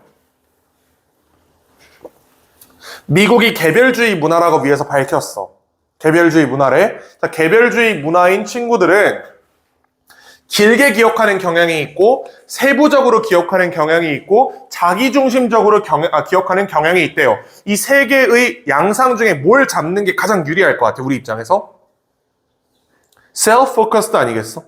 미국이 개별주의 문화라고 위에서 밝혔어. 개별주의 문화래. 자, 개별주의 문화인 친구들은 길게 기억하는 경향이 있고 세부적으로 기억하는 경향이 있고 자기중심적으로 기억하는 경향이 있대요. 이 세 개의 양상 중에 뭘 잡는 게 가장 유리할 것 같아, 우리 입장에서? self-focused 아니겠어?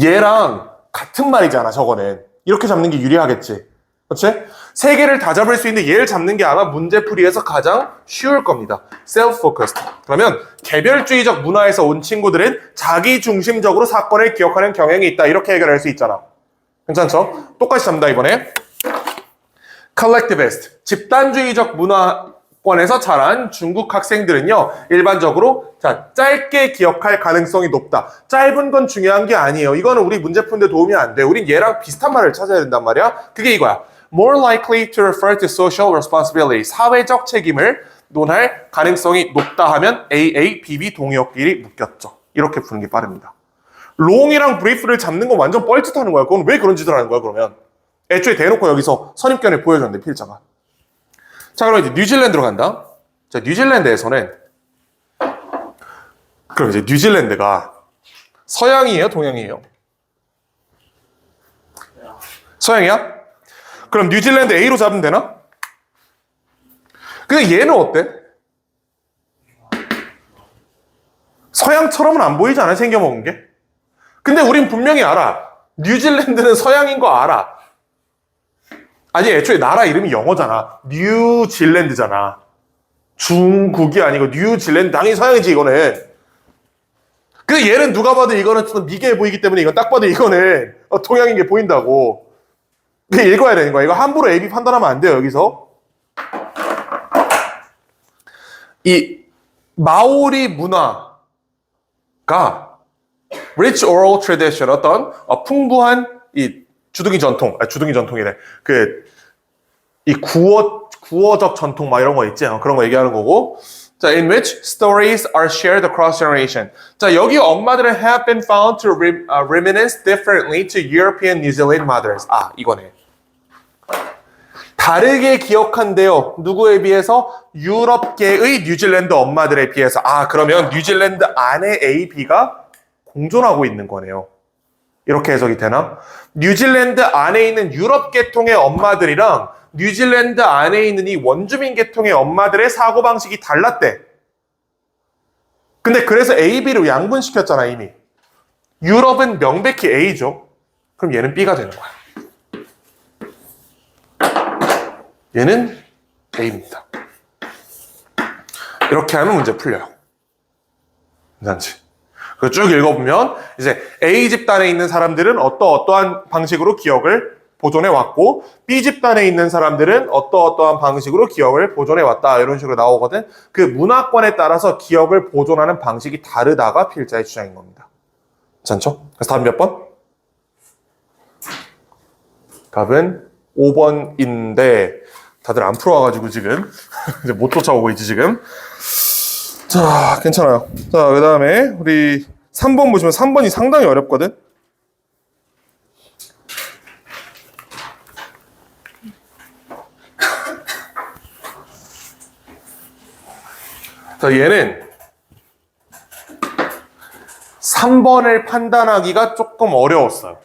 얘랑 같은 말이잖아, 저거는. 이렇게 잡는 게 유리하겠지. 그렇지? 세 개를 다 잡을 수 있는데 얘를 잡는 게 아마 문제풀이에서 가장 쉬울 겁니다. self-focused. 그러면 개별주의적 문화에서 온 친구들은 자기중심적으로 사건을 기억하는 경향이 있다. 이렇게 해결할 수 있잖아. 괜찮죠? 똑같이 잡는다, 이번에. collectivist. 집단주의적 문화권에서 자란 중국 학생들은요, 일반적으로 짧게 기억할 가능성이 높다. 짧은 건 중요한 게 아니에요. 이거는 우리 문제 푸는데 도움이 안 돼. 우린 얘랑 비슷한 말을 찾아야 된단 말이야. 그게 이거야. more likely to refer to social responsibility. 사회적 책임을 논할 가능성이 높다 하면 AA, BB 동의어끼리 묶였죠. 이렇게 푸는 게 빠릅니다. long이랑 brief를 잡는 건 완전 뻘짓하는 거야. 그건 왜 그런 짓을 하는 거야, 그러면? 애초에 대놓고 여기서 선입견을 보여줬는데, 필자가. 자, 그럼 이제 뉴질랜드로 간다. 자, 뉴질랜드에서는 그럼 이제 뉴질랜드가 서양이에요, 동양이에요? 서양이야? 그럼 뉴질랜드 A로 잡으면 되나? 근데 얘는 어때? 서양처럼은 안 보이지 않아? 생겨먹은 게? 근데 우린 분명히 알아. 뉴질랜드는 서양인 거 알아. 아니, 애초에 나라 이름이 영어잖아. 뉴질랜드잖아. 중국이 아니고 뉴질랜드. 당연히 서양이지, 이거는. 근데 얘는 누가 봐도 이거는 좀 미개해 보이기 때문에 이건 딱 봐도 이거는 동양인 게 보인다고. 읽어야 되는 거야. 이거 함부로 A, B 판단하면 안 돼요, 여기서. 이 마오리 문화가 rich oral tradition, 어떤 풍부한 이 주둥이 전통이래. 이 구어적 전통 막 이런 거 있지? 그런 거 얘기하는 거고. 자, in which stories are shared across generation. 자, 여기 엄마들은 have been found to reminisce differently to European New Zealand mothers. 아, 이거네. 다르게 기억한대요. 누구에 비해서? 유럽계의 뉴질랜드 엄마들에 비해서. 아, 그러면 뉴질랜드 안에 A, B가 공존하고 있는 거네요. 이렇게 해석이 되나? 뉴질랜드 안에 있는 유럽 계통의 엄마들이랑 뉴질랜드 안에 있는 이 원주민 계통의 엄마들의 사고방식이 달랐대. 근데 그래서 A, B로 양분시켰잖아, 이미. 유럽은 명백히 A죠. 그럼 얘는 B가 되는 거야. 얘는 A입니다. 이렇게 하면 문제 풀려요. 괜찮지? 그리고 쭉 읽어보면 이제 A 집단에 있는 사람들은 어떠한 방식으로 기억을 보존해 왔고 B 집단에 있는 사람들은 어떠한 방식으로 기억을 보존해 왔다. 이런 식으로 나오거든. 그 문화권에 따라서 기억을 보존하는 방식이 다르다가 필자의 주장인 겁니다. 괜찮죠? 그래서 답은 몇 번? 답은 5번인데 다들 안 풀어와가지고 지금 이제 못 쫓아오고 있지 지금. 자, 괜찮아요. 자, 그 다음에 우리 3번 보시면 3번이 상당히 어렵거든. 자, 얘는 3번을 판단하기가 조금 어려웠어요.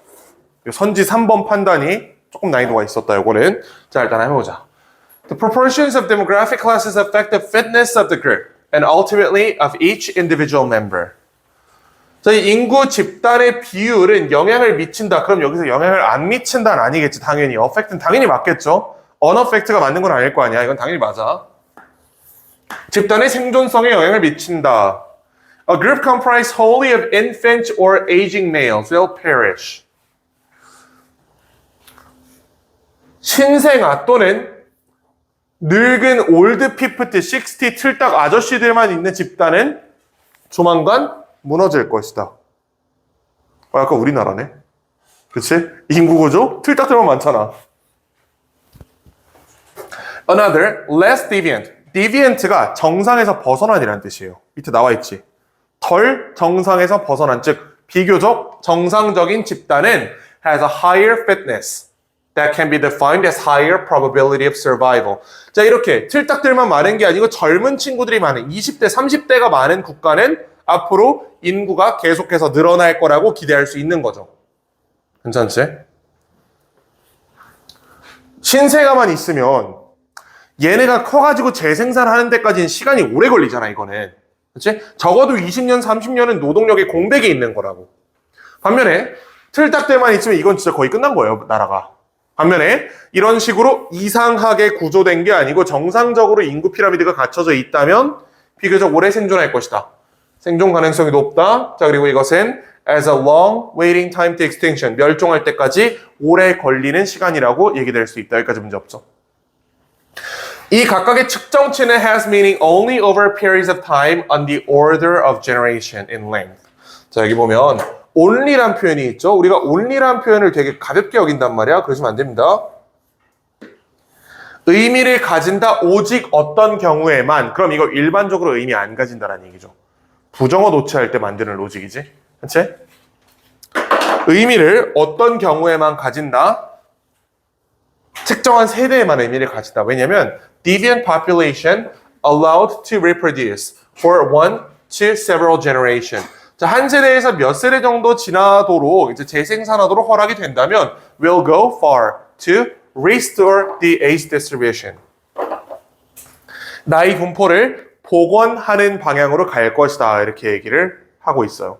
선지 3번 판단이 조금 난이도가 있었다, 요거는. 자, 일단 해보자. The proportions of demographic classes affect the fitness of the group and ultimately of each individual member. 자, 이 인구 집단의 비율은 영향을 미친다. 그럼 여기서 영향을 안 미친다는 아니겠지. 당연히. affect는 당연히 맞겠죠. unaffect가 맞는 건 아닐 거 아니야. 이건 당연히 맞아. 집단의 생존성에 영향을 미친다. A group comprised wholly of infants or aging males will perish. 신생아 또는 늙은 올드 피프트 60 틀딱 아저씨들만 있는 집단은 조만간 무너질 것이다. 약간 우리나라네. 그치? 인구구조? 틀딱들만 많잖아. Another, less deviant. deviant가 정상에서 벗어난이라는 뜻이에요. 밑에 나와 있지. 덜 정상에서 벗어난, 즉 비교적 정상적인 집단은 has a higher fitness that can be defined as higher probability of survival. 자, 이렇게 틀딱들만 많은 게 아니고 젊은 친구들이 많은 20대, 30대가 많은 국가는 앞으로 인구가 계속해서 늘어날 거라고 기대할 수 있는 거죠. 괜찮지? 신생아만 있으면 얘네가 커가지고 재생산하는 데까지는 시간이 오래 걸리잖아, 이거는. 그치? 적어도 20년, 30년은 노동력의 공백이 있는 거라고. 반면에 틀딱들만 있으면 이건 진짜 거의 끝난 거예요, 나라가. 반면에 이런 식으로 이상하게 구조된 게 아니고 정상적으로 인구 피라미드가 갖춰져 있다면 비교적 오래 생존할 것이다. 생존 가능성이 높다. 자, 그리고 이것은 as a long waiting time to extinction. 멸종할 때까지 오래 걸리는 시간이라고 얘기될 수 있다. 여기까지 문제 없죠. 이 각각의 측정치는 has meaning only over periods of time on the order of generation in length. 자, 여기 보면 only란 표현이 있죠. 우리가 only란 표현을 되게 가볍게 여긴단 말이야. 그러시면 안 됩니다. 의미를 가진다 오직 어떤 경우에만. 그럼 이거 일반적으로 의미 안 가진다라는 얘기죠. 부정어 노치할 때 만드는 로직이지. 그치? 의미를 어떤 경우에만 가진다. 특정한 세대에만 의미를 가진다. 왜냐면 deviant population allowed to reproduce for one to several generation. 자, 한 세대에서 몇 세대 정도 지나도록 이제 재생산하도록 허락이 된다면 will go far to restore the age distribution. 나이 분포를 복원하는 방향으로 갈 것이다. 이렇게 얘기를 하고 있어요.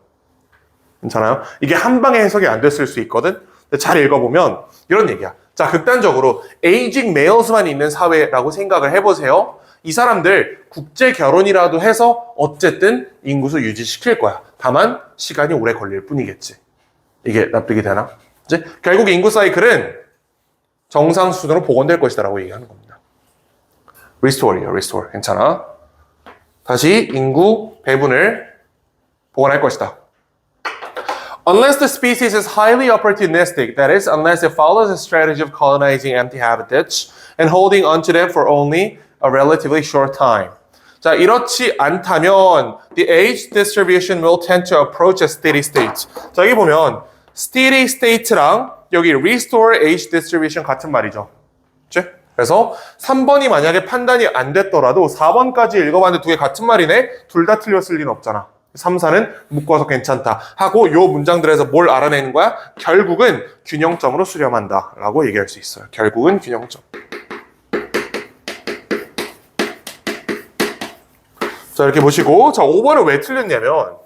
괜찮아요? 이게 한 방에 해석이 안 됐을 수 있거든. 근데 잘 읽어보면 이런 얘기야. 자, 극단적으로 aging males만 있는 사회라고 생각을 해보세요. 이 사람들 국제 결혼이라도 해서 어쨌든 인구수 유지시킬 거야. 다만 시간이 오래 걸릴 뿐이겠지. 이게 납득이 되나? 이제 결국 인구 사이클은 정상 수준으로 복원될 것이다라고 얘기하는 겁니다. restore이에요, restore. 괜찮아? 다시 인구 배분을 복원할 것이다. Unless the species is highly opportunistic, that is, unless it follows a strategy of colonizing empty habitats and holding onto them for only a relatively short time. 자, 이렇지 않다면 the age distribution will tend to approach a steady state. 자, 여기 보면 steady state랑 여기 restore age distribution 같은 말이죠. 그치? 그래서 3번이 만약에 판단이 안 됐더라도 4번까지 읽어봤는데 두 개 같은 말이네? 둘 다 틀렸을 리는 없잖아. 3, 4는 묶어서 괜찮다 하고 요 문장들에서 뭘 알아내는 거야? 결국은 균형점으로 수렴한다 라고 얘기할 수 있어요. 결국은 균형점. 자, 이렇게 보시고, 자, 5번은 왜 틀렸냐면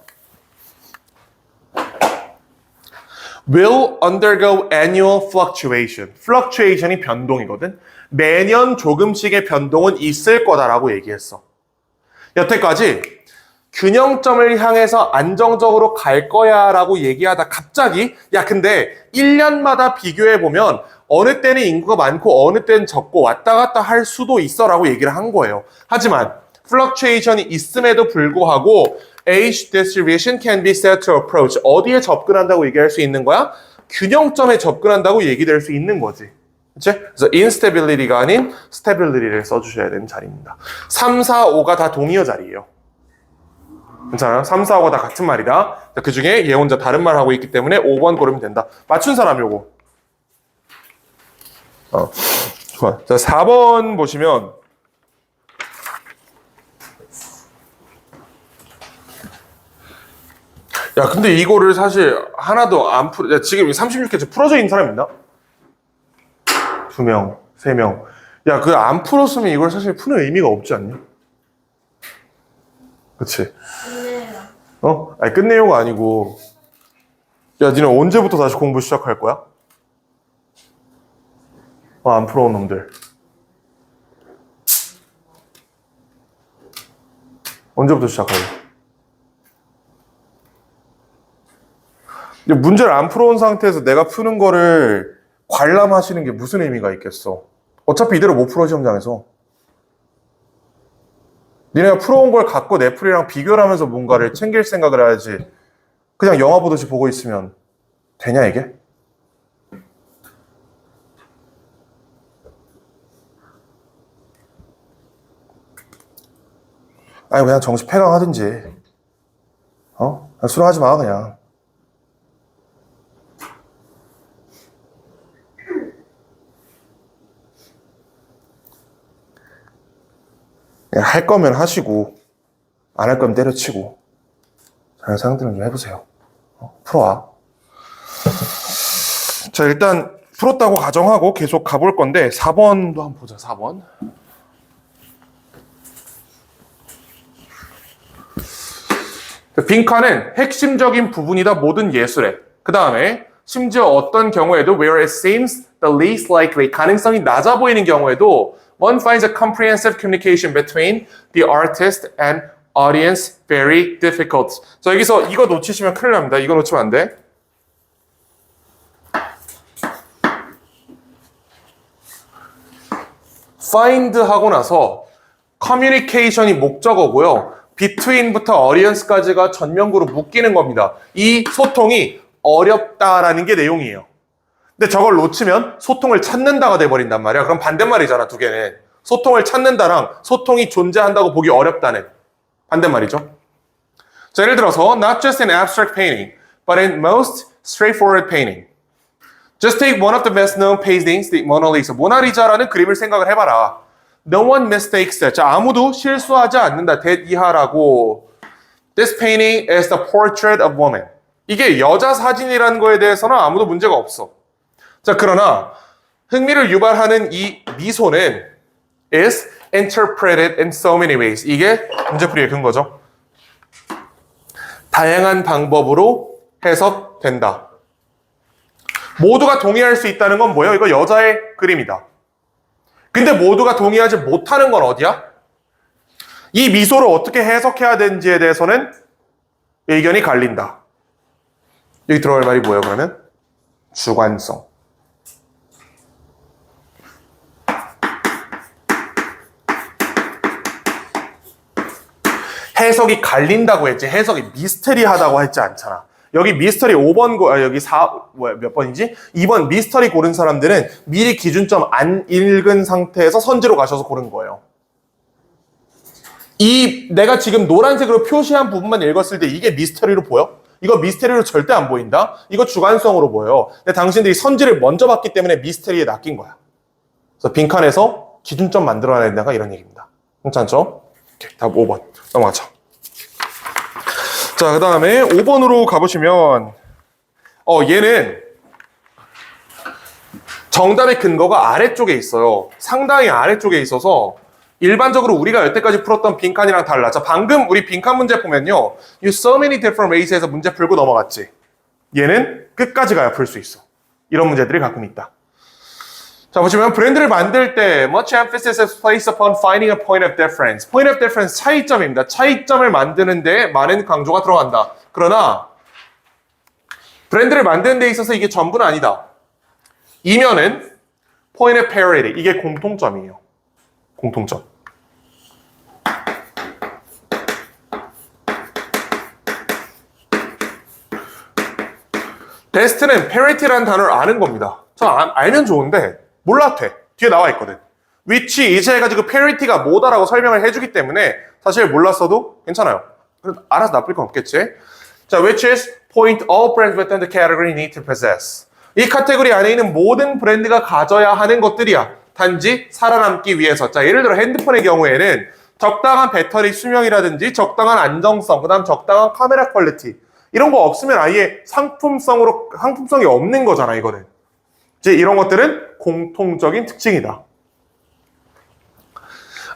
will undergo annual fluctuation. fluctuation이 변동이거든. 매년 조금씩의 변동은 있을 거다라고 얘기했어. 여태까지 균형점을 향해서 안정적으로 갈 거야 라고 얘기하다 갑자기 야 근데 1년마다 비교해보면 어느 때는 인구가 많고 어느 때는 적고 왔다 갔다 할 수도 있어 라고 얘기를 한 거예요. 하지만 fluctuation이 있음에도 불구하고 age distribution can be said to approach. 어디에 접근한다고 얘기할 수 있는 거야? 균형점에 접근한다고 얘기될 수 있는 거지. 그치? 그래서 instability가 아닌 stability를 써주셔야 되는 자리입니다. 3, 4, 5가 다 동의어 자리예요. 괜찮아요? 3, 4, 5가 다 같은 말이다. 그 중에 얘 혼자 다른 말 하고 있기 때문에 5번 고르면 된다. 맞춘 사람 요거. 좋아. 자, 4번 보시면 야, 근데 이거를 사실 하나도 안 풀, 야, 지금 36개 풀어져 있는 사람 있나? 2명, 3명. 야, 그 안 풀었으면 이걸 사실 푸는 의미가 없지 않냐? 그치? 아니, 끝내요가 아니고. 야, 니네 언제부터 다시 공부 시작할 거야? 안 풀어온 놈들. 언제부터 시작하려? 근데 문제를 안 풀어온 상태에서 내가 푸는 거를 관람하시는 게 무슨 의미가 있겠어? 어차피 이대로 못 풀어, 시험장에서. 니네가 풀어온 걸 갖고 내 풀이랑 비교를 하면서 뭔가를 챙길 생각을 해야지. 그냥 영화 보듯이 보고 있으면 되냐, 이게? 아니, 그냥 정시 폐강하든지. 그냥 수능하지 마, 그냥. 그냥 할 거면 하시고, 안 할 거면 때려치고. 잘 생각들은 좀 해보세요. 풀어와. 자, 일단 풀었다고 가정하고 계속 가볼 건데 4번도 한번 보자. 4번. 빈칸은 핵심적인 부분이다 모든 예술에. 그 다음에 심지어 어떤 경우에도 where it seems the least likely, 가능성이 낮아 보이는 경우에도 one finds a comprehensive communication between the artist and audience very difficult. 자, 여기서 이거 놓치시면 큰일 납니다. 이거 놓치면 안 돼. find 하고 나서 communication이 목적어고요. between부터 audience까지가 전면구로 묶이는 겁니다. 이 소통이 어렵다라는 게 내용이에요. 근데 저걸 놓치면 소통을 찾는다가 돼버린단 말이야. 그럼 반대말이잖아, 두 개는. 소통을 찾는다랑 소통이 존재한다고 보기 어렵다는 반대말이죠. 자, 예를 들어서 not just in abstract painting, but in most straightforward painting. Just take one of the best known paintings, the Mona Lisa. 모나리자라는 그림을 생각을 해봐라. No one mistakes that. 자, 아무도 실수하지 않는다. 대이하라고. This painting is the portrait of woman. 이게 여자 사진이라는 거에 대해서는 아무도 문제가 없어. 자, 그러나 흥미를 유발하는 이 미소는 is interpreted in so many ways. 이게 문제풀이의 근거죠. 다양한 방법으로 해석된다. 모두가 동의할 수 있다는 건 뭐예요? 이거 여자의 그림이다. 근데 모두가 동의하지 못하는 건 어디야? 이 미소를 어떻게 해석해야 되는지에 대해서는 의견이 갈린다. 여기 들어갈 말이 뭐예요, 그러면? 주관성. 해석이 갈린다고 했지, 해석이 미스테리하다고 했지 않잖아. 여기 미스터리 5번, 여기 몇 번이지? 2번 미스터리 고른 사람들은 미리 기준점 안 읽은 상태에서 선지로 가셔서 고른 거예요. 내가 지금 노란색으로 표시한 부분만 읽었을 때 이게 미스터리로 보여? 이거 미스터리로 절대 안 보인다? 이거 주관성으로 보여요. 근데 당신들이 선지를 먼저 봤기 때문에 미스터리에 낚인 거야. 그래서 빈칸에서 기준점 만들어야 된다가 이런 얘기입니다. 괜찮죠? 오케이, 다음 5번 넘어가죠. 자, 그 다음에 5번으로 가보시면 얘는 정답의 근거가 아래쪽에 있어요. 상당히 아래쪽에 있어서 일반적으로 우리가 여태까지 풀었던 빈칸이랑 달라. 자, 방금 우리 빈칸 문제 보면요, You so many different ways에서 문제 풀고 넘어갔지. 얘는 끝까지 가야 풀 수 있어. 이런 문제들이 가끔 있다. 자, 보시면 브랜드를 만들 때 much emphasis is placed upon finding a point of difference. point of difference, 차이점입니다. 차이점을 만드는데 많은 강조가 들어간다. 그러나 브랜드를 만드는 데 있어서 이게 전부는 아니다. 이면은 point of parity, 이게 공통점이에요. 공통점. 베스트는 parity라는 단어를 아는 겁니다. 저 알면 좋은데 몰라도 돼. 뒤에 나와 있거든. which 이제 해가지고 parity가 뭐다라고 설명을 해주기 때문에 사실 몰랐어도 괜찮아요. 알아서 나쁠 건 없겠지. 자, which is point all brands within the category need to possess. 이 카테고리 안에 있는 모든 브랜드가 가져야 하는 것들이야. 단지 살아남기 위해서. 자, 예를 들어 핸드폰의 경우에는 적당한 배터리 수명이라든지 적당한 안정성, 그 다음 적당한 카메라 퀄리티, 이런 거 없으면 아예 상품성이 없는 거잖아, 이거는. 이제 이런 것들은 공통적인 특징이다.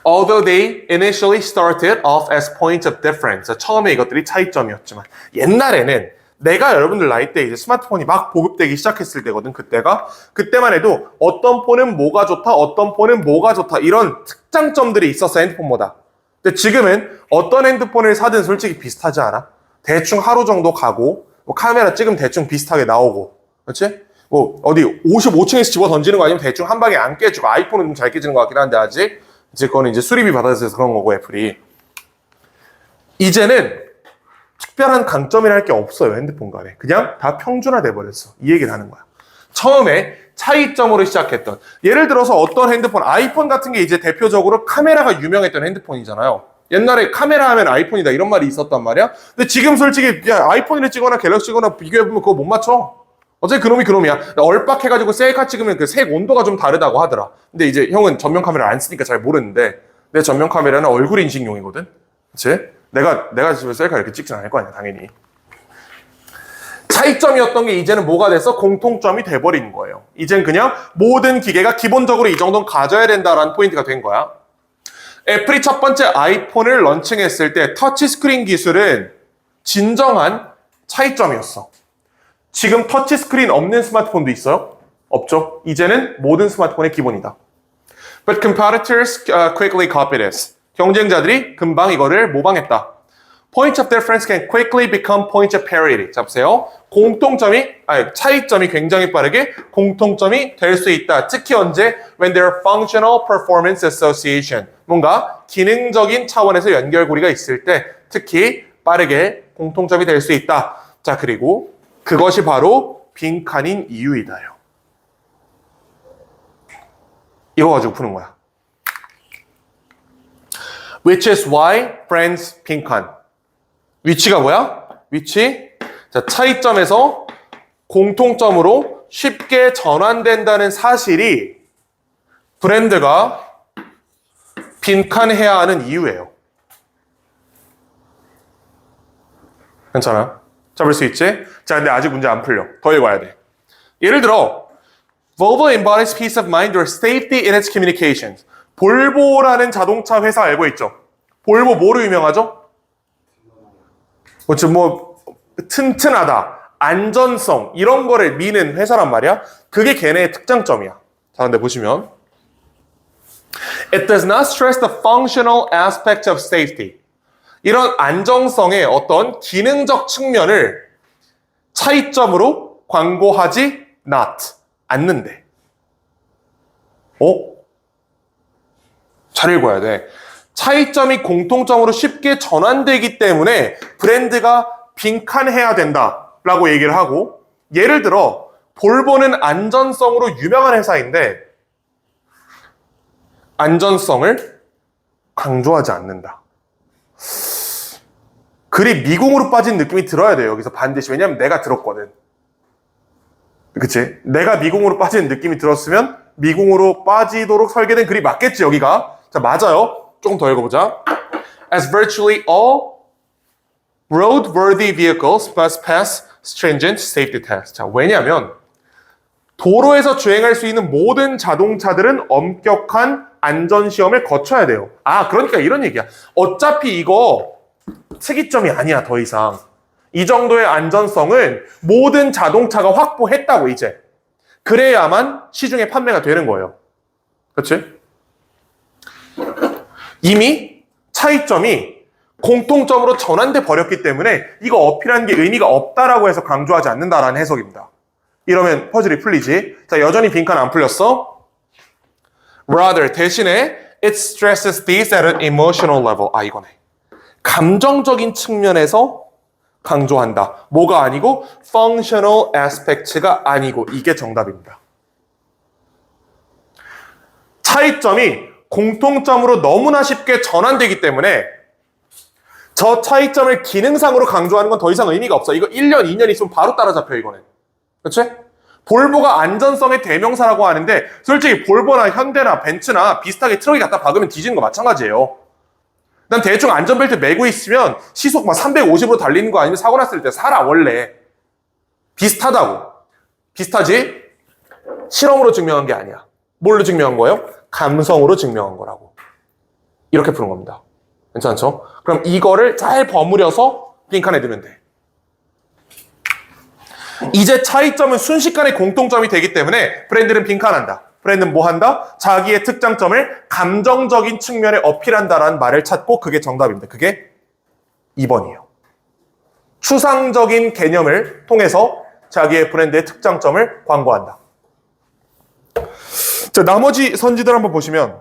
Although they initially started off as points of difference. 처음에 이것들이 차이점이었지만 옛날에는 내가 여러분들 나이 때 이제 스마트폰이 막 보급되기 시작했을 때거든. 그때만 해도 어떤 폰은 뭐가 좋다, 어떤 폰은 뭐가 좋다 이런 특장점들이 있었어 핸드폰보다. 근데 지금은 어떤 핸드폰을 사든 솔직히 비슷하지 않아? 대충 하루 정도 가고 뭐 카메라 찍으면 대충 비슷하게 나오고, 그렇지? 뭐 어디 55층에서 집어 던지는 거 아니면 대충 한 방에 안 깨지고 아이폰은 좀 잘 깨지는 것 같긴 한데 아직 이제 그거는 이제 수리비 받아서 그런 거고 애플이. 이제는 특별한 강점이랄 게 없어요 핸드폰 간에. 그냥 다 평준화돼 버렸어. 이 얘기를 하는 거야. 처음에 차이점으로 시작했던, 예를 들어서 어떤 핸드폰, 아이폰 같은 게 이제 대표적으로 카메라가 유명했던 핸드폰이잖아요. 옛날에 카메라 하면 아이폰이다 이런 말이 있었단 말이야. 근데 지금 솔직히 야 아이폰을 찍거나 갤럭시거나 비교해보면 그거 못 맞춰. 어차피 그놈이 그놈이야. 얼빡해가지고 셀카 찍으면 그 색 온도가 좀 다르다고 하더라. 근데 이제 형은 전면 카메라 안 쓰니까 잘 모르는데 내 전면 카메라는 얼굴 인식용이거든. 그치? 내가 집에 셀카 이렇게 찍진 않을 거 아니야 당연히. 차이점이었던 게 이제는 뭐가 돼서 공통점이 돼버린 거예요. 이젠 그냥 모든 기계가 기본적으로 이 정도는 가져야 된다라는 포인트가 된 거야. 애플이 첫 번째 아이폰을 런칭했을 때 터치스크린 기술은 진정한 차이점이었어. 지금 터치스크린 없는 스마트폰도 있어요? 없죠. 이제는 모든 스마트폰의 기본이다. But competitors quickly copied this. 경쟁자들이 금방 이거를 모방했다. Points of difference can quickly become points of parity. 잡으세요. 차이점이 굉장히 빠르게 공통점이 될 수 있다. 특히 언제? When there are functional performance association. 뭔가 기능적인 차원에서 연결고리가 있을 때 특히 빠르게 공통점이 될 수 있다. 자, 그리고 그것이 바로 빈칸인 이유이다요. 이거 가지고 푸는 거야. Which is why friends 빈칸. 위치가 뭐야? 위치. 자, 차이점에서 공통점으로 쉽게 전환된다는 사실이 브랜드가 빈칸해야 하는 이유예요. 괜찮아? 잡을 수 있지? 자, 근데 아직 문제 안 풀려. 더 읽어야 돼. 예를 들어 Volvo embodies peace of mind or safety in its communications. 볼보라는 자동차 회사 알고 있죠? 볼보 뭐로 유명하죠? 튼튼하다, 안전성 이런 거를 미는 회사란 말이야. 그게 걔네의 특장점이야. 자, 근데 보시면 It does not stress the functional aspect of safety. 이런 안정성의 어떤 기능적 측면을 차이점으로 광고하지 않는데. 잘 읽어야 돼. 차이점이 공통점으로 쉽게 전환되기 때문에 브랜드가 빈칸해야 된다라고 얘기를 하고, 예를 들어 볼보는 안전성으로 유명한 회사인데 안전성을 강조하지 않는다. 그리 미궁으로 빠진 느낌이 들어야 돼요. 여기서 반드시. 왜냐면 내가 들었거든. 그치? 내가 미궁으로 빠진 느낌이 들었으면 미궁으로 빠지도록 설계된 글이 맞겠지 여기가. 자, 맞아요. 조금 더 읽어보자. As virtually all roadworthy vehicles must pass stringent safety tests. 자, 왜냐하면 도로에서 주행할 수 있는 모든 자동차들은 엄격한 안전시험을 거쳐야 돼요. 아, 그러니까 이런 얘기야. 어차피 이거 특이점이 아니야, 더 이상. 이 정도의 안전성은 모든 자동차가 확보했다고, 이제. 그래야만 시중에 판매가 되는 거예요. 그렇지? 이미 차이점이 공통점으로 전환돼 버렸기 때문에 이거 어필하는 게 의미가 없다라고 해서 강조하지 않는다라는 해석입니다. 이러면 퍼즐이 풀리지. 자, 여전히 빈칸 안 풀렸어. Rather, 대신에 it stresses these at an emotional level. 아, 이거네. 감정적인 측면에서 강조한다. 뭐가 아니고 functional aspect가 아니고, 이게 정답입니다. 차이점이 공통점으로 너무나 쉽게 전환되기 때문에 저 차이점을 기능상으로 강조하는 건 더 이상 의미가 없어. 이거 1년, 2년 있으면 바로 따라잡혀, 이거는. 그렇지? 볼보가 안전성의 대명사라고 하는데 솔직히 볼보나 현대나 벤츠나 비슷하게 트럭이 갖다 박으면 뒤지는 거 마찬가지예요. 난 대충 안전벨트 매고 있으면 시속 막 350으로 달리는 거 아니면 사고 났을 때 살아, 원래. 비슷하다고. 비슷하지? 실험으로 증명한 게 아니야. 뭘로 증명한 거예요? 감성으로 증명한 거라고. 이렇게 푸는 겁니다. 괜찮죠? 그럼 이거를 잘 버무려서 빈칸에 넣으면 돼. 이제 차이점은 순식간에 공통점이 되기 때문에 브랜드는 빈칸한다. 브랜드는 뭐 한다? 자기의 특장점을 감정적인 측면에 어필한다라는 말을 찾고 그게 정답입니다. 그게 2번이에요. 추상적인 개념을 통해서 자기의 브랜드의 특장점을 광고한다. 자, 나머지 선지들 한번 보시면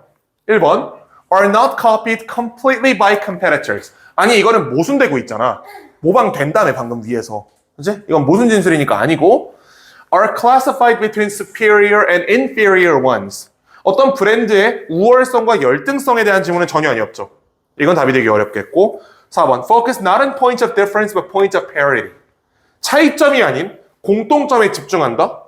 1번 are not copied completely by competitors. 아니 이거는 모순되고 있잖아. 모방된다네 방금 위에서. 그치? 이건 모순 진술이니까 아니고 are classified between superior and inferior ones. 어떤 브랜드의 우월성과 열등성에 대한 질문은 전혀 아니었죠. 이건 답이 되기 어렵겠고 4번 focus not on points of difference but points of parity. 차이점이 아닌 공통점에 집중한다?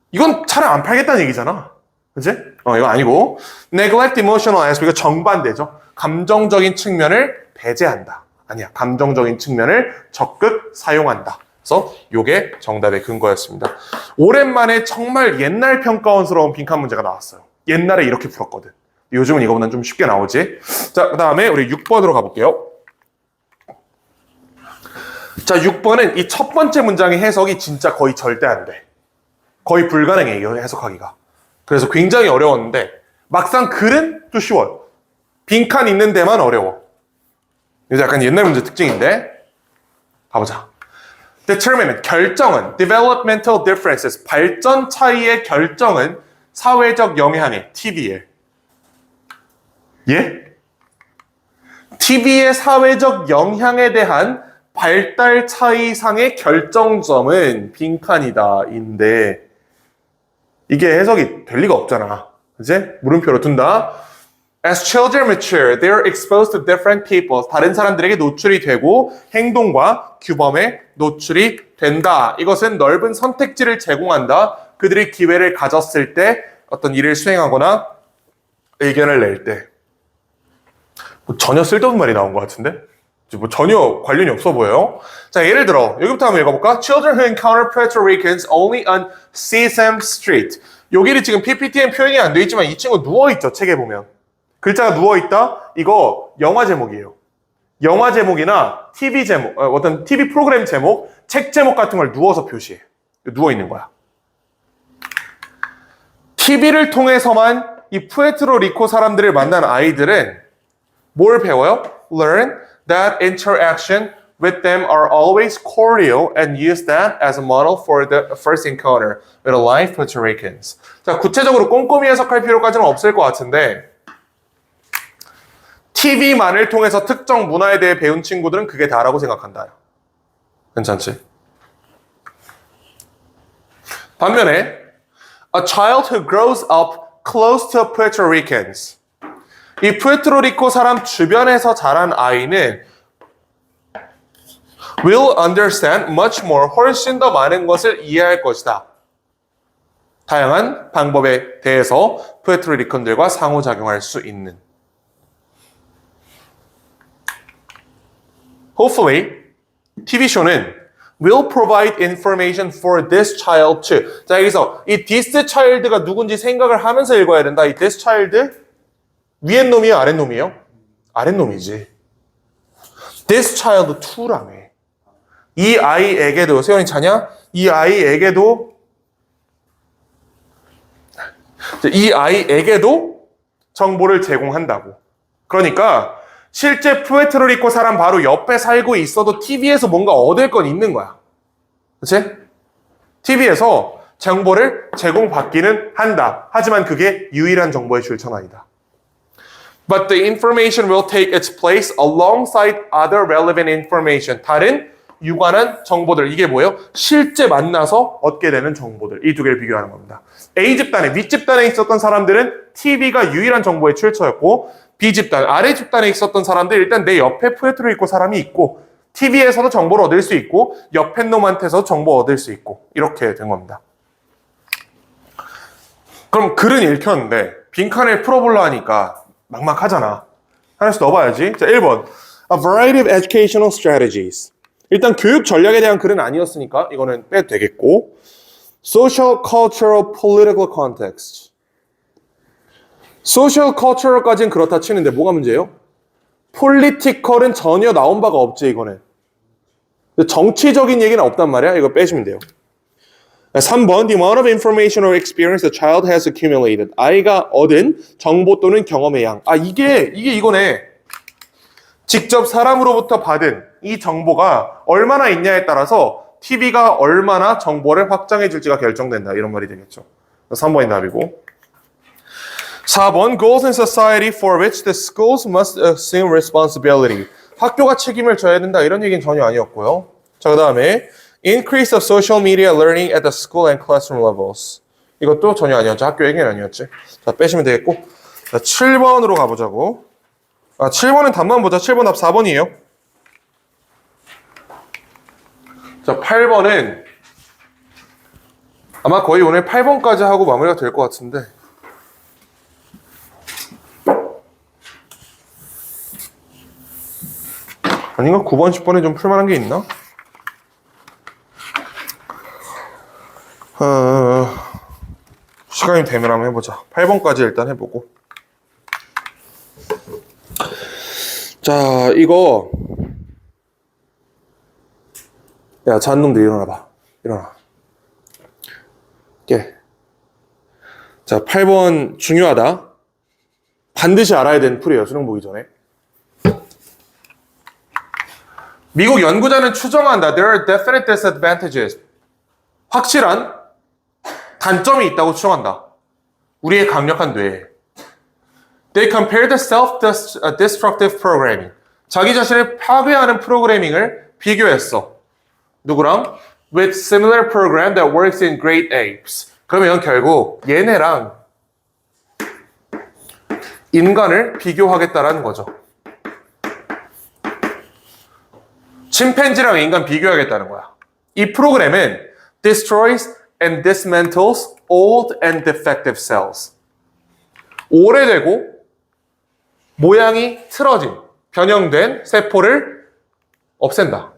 이건 차를 안 팔겠다는 얘기잖아. 그치? 이거 아니고 neglect emotional aspect. 이거 정반대죠. 감정적인 측면을 배제한다. 아니야. 감정적인 측면을 적극 사용한다. 그래서 이게 정답의 근거였습니다. 오랜만에 정말 옛날 평가원스러운 빈칸 문제가 나왔어요. 옛날에 이렇게 풀었거든. 요즘은 이거보다는 좀 쉽게 나오지. 자, 그 다음에 우리 6번으로 가볼게요. 자, 6번은 이 첫 번째 문장의 해석이 진짜 거의 절대 안 돼. 거의 불가능해, 이거 해석하기가. 그래서 굉장히 어려웠는데 막상 글은 또 쉬워요. 빈칸 있는 데만 어려워. 이거 약간 옛날 문제 특징인데 가보자. Determine, 결정은 developmental differences, 발전 차이의 결정은 사회적 영향의 TV에 예? TV의 사회적 영향에 대한 발달 차이상의 결정점은 빈칸이다 인데 이게 해석이 될 리가 없잖아. 그치? 물음표로 둔다. As children mature, they are exposed to different people. 다른 사람들에게 노출이 되고 행동과 규범에 노출이 된다. 이것은 넓은 선택지를 제공한다. 그들이 기회를 가졌을 때 어떤 일을 수행하거나 의견을 낼 때. 뭐 전혀 쓸데없는 말이 나온 것 같은데? 뭐 전혀 관련이 없어 보여요. 자, 예를 들어 여기부터 한번 읽어볼까? Children who encounter Puerto Ricans only on Sesame Street. 여기는 지금 PPT엔 표현이 안 돼 있지만 이 친구 누워있죠, 책에 보면. 글자가 누워있다? 이거 영화 제목이에요. 영화 제목이나 TV 제목, 어떤 TV 프로그램 제목, 책 제목 같은 걸 누워서 표시해. 누워있는 거야. TV를 통해서만 이 푸에트로리코 사람들을 만난 아이들은 뭘 배워요? Learn that interaction with them are always cordial and use that as a model for the first encounter with a live Puerto Ricans. 자, 구체적으로 꼼꼼히 해석할 필요까지는 없을 것 같은데 TV만을 통해서 특정 문화에 대해 배운 친구들은 그게 다라고 생각한다. 괜찮지? 반면에 a child who grows up close to Puerto Ricans. 이 푸에트로리코 사람 주변에서 자란 아이는 will understand much more, 훨씬 더 많은 것을 이해할 것이다. 다양한 방법에 대해서 푸에트로리콘들과 상호작용할 수 있는. Hopefully, TV쇼는 will provide information for this child too. 자, 여기서 이 this child가 누군지 생각을 하면서 읽어야 된다. 이 this child, 위엔 놈이에요? 아랫 놈이에요? 아랫 놈이지. This child too라며. 이 아이에게도, 세연이 자냐? 이 아이에게도 정보를 제공한다고. 그러니까 실제 푸에트로리코 사람 바로 옆에 살고 있어도 TV에서 뭔가 얻을 건 있는 거야. 그치? TV에서 정보를 제공받기는 한다. 하지만 그게 유일한 정보의 출처는 아니다. But the information will take its place alongside other relevant information. 다른 유관한 정보들. 이게 뭐예요? 실제 만나서 얻게 되는 정보들. 이 두 개를 비교하는 겁니다. A집단에, 윗집단에 있었던 사람들은 TV가 유일한 정보의 출처였고 B집단, 아래집단에 있었던 사람들 일단 내 옆에 푸에트로리코 사람이 있고 TV에서도 정보를 얻을 수 있고 옆에 놈한테서 정보 얻을 수 있고 이렇게 된 겁니다. 그럼 글은 읽혔는데 빈칸을 풀어보려 하니까 막막하잖아. 하나씩 넣어봐야지. 자, 1번. A variety of educational strategies. 일단 교육 전략에 대한 글은 아니었으니까 이거는 빼도 되겠고. Social, cultural, political context. social cultural까지는 그렇다 치는데 뭐가 문제예요? political은 전혀 나온 바가 없지 이거는. 정치적인 얘기는 없단 말이야. 이거 빼시면 돼요. 3번 The amount of information or experience the child has accumulated. 아이가 얻은 정보 또는 경험의 양. 이게 이거네. 직접 사람으로부터 받은 이 정보가 얼마나 있냐에 따라서 TV가 얼마나 정보를 확장해 줄지가 결정된다. 이런 말이 되겠죠. 3번이 답이고. 4번 Goals in society for which the schools must assume responsibility. 학교가 책임을 져야 된다. 이런 얘기는 전혀 아니었고요. 자, 그 다음에 Increase of social media learning at the school and classroom levels. 이것도 전혀 아니었죠. 학교 얘기는 아니었지. 자, 빼시면 되겠고. 자, 7번으로 가보자고. 7번은 답만 보자. 7번 답 4번이에요. 자, 8번은 아마 거의 오늘 8번까지 하고 마무리가 될 것 같은데. 아닌가? 9번, 10번에 좀 풀만한 게 있나? 시간이 되면 한번 해보자. 8번까지 일단 해보고. 자, 이거. 야, 잔놈들 일어나봐. 일어나. 깨. 자, 8번 중요하다. 반드시 알아야 되는 풀이에요. 수능 보기 전에. 미국 연구자는 추정한다. There are definite disadvantages. 확실한 단점이 있다고 추정한다. 우리의 강력한 뇌에. They compare the self-destructive programming. 자기 자신을 파괴하는 프로그래밍을 비교했어. 누구랑? With similar program that works in great apes. 그러면 결국 얘네랑 인간을 비교하겠다라는 거죠. 침팬지랑 인간 비교하겠다는 거야. 이 프로그램은 destroys and dismantles old and defective cells. 오래되고 모양이 틀어진, 변형된 세포를 없앤다.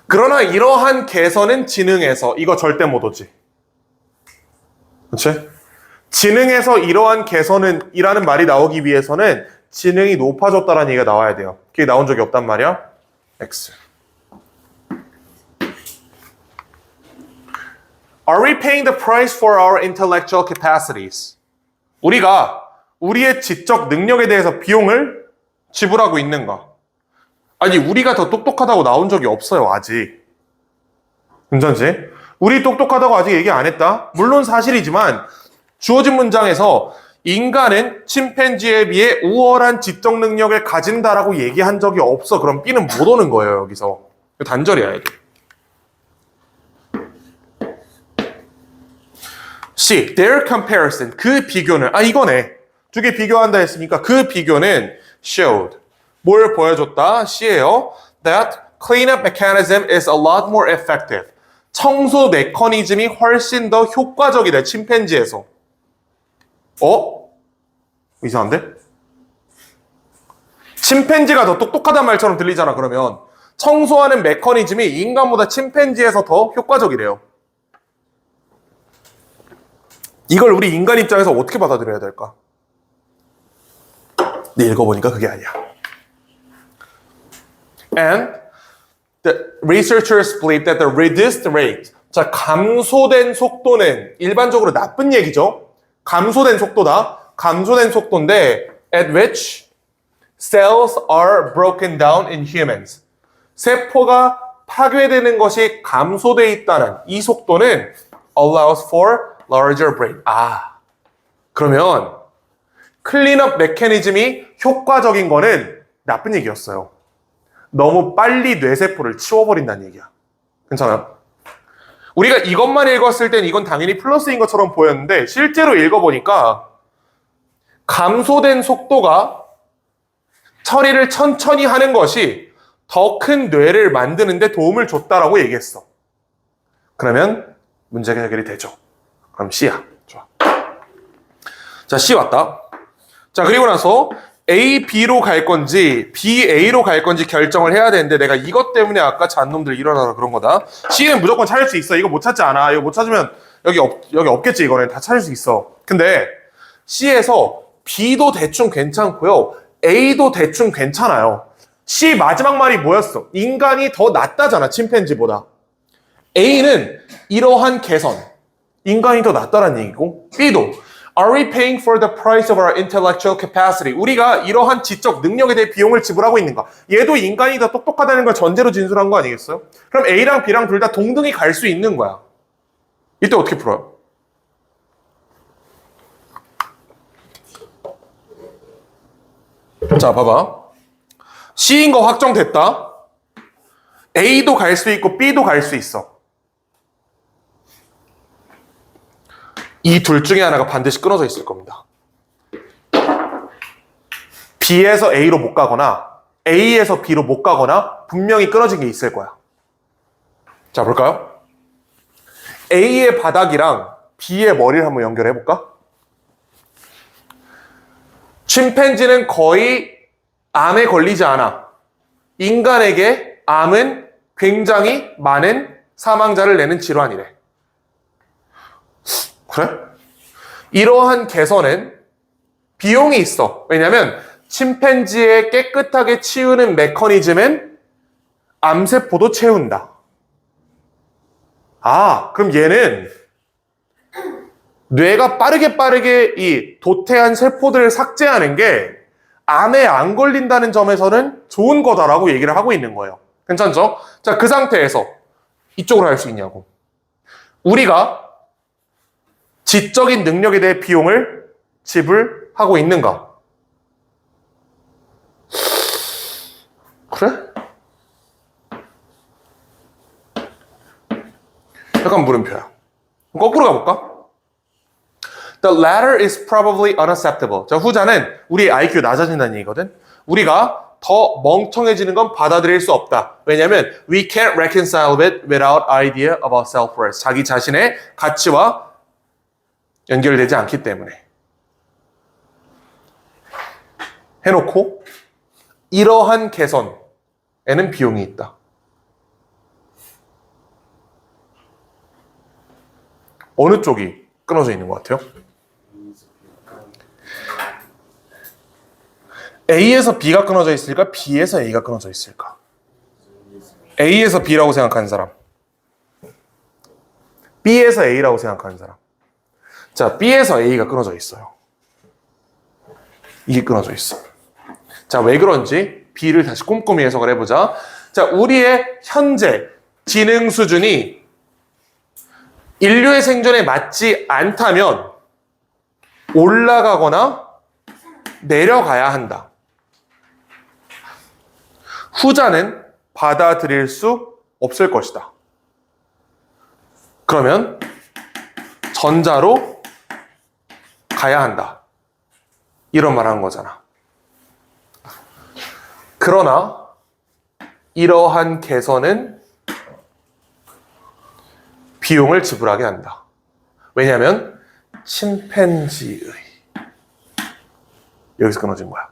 그러나 이러한 개선은 지능에서 이거 절대 못 오지. 그렇지? 지능에서 이러한 개선은 이라는 말이 나오기 위해서는 지능이 높아졌다라는 얘기가 나와야 돼요. 그게 나온 적이 없단 말이야. X. Are we paying the price for our intellectual capacities? 우리가 우리의 지적 능력에 대해서 비용을 지불하고 있는가? 아니, 우리가 더 똑똑하다고 나온 적이 없어요, 아직. 괜찮지? 우리 똑똑하다고 아직 얘기 안 했다? 물론 사실이지만 주어진 문장에서 인간은 침팬지에 비해 우월한 지적 능력을 가진다라고 얘기한 적이 없어. 그럼 B는 못 오는 거예요, 여기서. 단절이야, 이게. C. Their comparison. 그 비교는, 이거네. 두 개 비교한다 했으니까 그 비교는 showed. 뭘 보여줬다? C예요. That cleanup mechanism is a lot more effective. 청소 메커니즘이 훨씬 더 효과적이다. 침팬지에서. 이상한데? 침팬지가 더 똑똑하단 말처럼 들리잖아, 그러면. 청소하는 메커니즘이 인간보다 침팬지에서 더 효과적이래요. 이걸 우리 인간 입장에서 어떻게 받아들여야 될까? 네, 읽어보니까 그게 아니야. And the researchers believe that the reduced rate, 자, 감소된 속도는 일반적으로 나쁜 얘기죠. 감소된 속도다. 감소된 속도인데 at which cells are broken down in humans. 세포가 파괴되는 것이 감소돼 있다는 이 속도는 allows for larger brain. 그러면 클린업 메커니즘이 효과적인 거는 나쁜 얘기였어요. 너무 빨리 뇌세포를 치워버린다는 얘기야. 괜찮아요? 우리가 이것만 읽었을 땐 이건 당연히 플러스인 것처럼 보였는데 실제로 읽어보니까 감소된 속도가 처리를 천천히 하는 것이 더 큰 뇌를 만드는 데 도움을 줬다라고 얘기했어. 그러면 문제가 해결이 되죠. 그럼 C야. 좋아. 자, C 왔다. 자, 그리고 나서 A, B로 갈 건지 B, A로 갈 건지 결정을 해야 되는데 내가 이것 때문에 아까 잔놈들 일어나라 그런 거다. C는 무조건 찾을 수 있어. 이거 못 찾지 않아. 이거 못 찾으면 여기 없겠지, 이거는. 다 찾을 수 있어. 근데 C에서 B도 대충 괜찮고요. A도 대충 괜찮아요. C 마지막 말이 뭐였어? 인간이 더 낫다잖아, 침팬지보다. A는 이러한 개선. 인간이 더 낫다는 얘기고, B도 Are we paying for the price of our intellectual capacity? 우리가 이러한 지적 능력에 대해 비용을 지불하고 있는가? 얘도 인간이 더 똑똑하다는 걸 전제로 진술한 거 아니겠어요? 그럼 A랑 B랑 둘 다 동등히 갈 수 있는 거야. 이때 어떻게 풀어요? 자, 봐봐. C인 거 확정됐다. A도 갈 수 있고 B도 갈 수 있어. 이 둘 중에 하나가 반드시 끊어져 있을 겁니다. B에서 A로 못 가거나 A에서 B로 못 가거나 분명히 끊어진 게 있을 거야. 자, 볼까요? A의 바닥이랑 B의 머리를 한번 연결해 볼까? 침팬지는 거의 암에 걸리지 않아. 인간에게 암은 굉장히 많은 사망자를 내는 질환이래. 그래? 이러한 개선은 비용이 있어. 왜냐면 침팬지에 깨끗하게 치우는 메커니즘은 암세포도 채운다. 아, 그럼 얘는 뇌가 빠르게 이 도태한 세포들을 삭제하는 게 암에 안 걸린다는 점에서는 좋은 거다라고 얘기를 하고 있는 거예요. 괜찮죠? 자, 그 상태에서 이쪽으로 할 수 있냐고. 우리가 지적인 능력에 대해 비용을 지불하고 있는가? 그래? 약간 물음표야. 거꾸로 가볼까? The latter is probably unacceptable. 자, 후자는 우리 IQ 낮아진다는 얘기거든. 우리가 더 멍청해지는 건 받아들일 수 없다. 왜냐하면 we can't reconcile it without idea about self-worth. 자기 자신의 가치와 연결되지 않기 때문에. 해놓고 이러한 개선에는 비용이 있다. 어느 쪽이 끊어져 있는 것 같아요? A에서 B가 끊어져 있을까? B에서 A가 끊어져 있을까? A에서 B라고 생각하는 사람. B에서 A라고 생각하는 사람. 자, B에서 A가 끊어져 있어요. 이게 끊어져 있어. 자, 왜 그런지 B를 다시 꼼꼼히 해석을 해보자. 자, 우리의 현재 지능 수준이 인류의 생존에 맞지 않다면 올라가거나 내려가야 한다. 후자는 받아들일 수 없을 것이다. 그러면 전자로 가야 한다. 이런 말 한 거잖아. 그러나 이러한 개선은 비용을 지불하게 한다. 왜냐하면 침팬지의 여기서 끊어진 거야.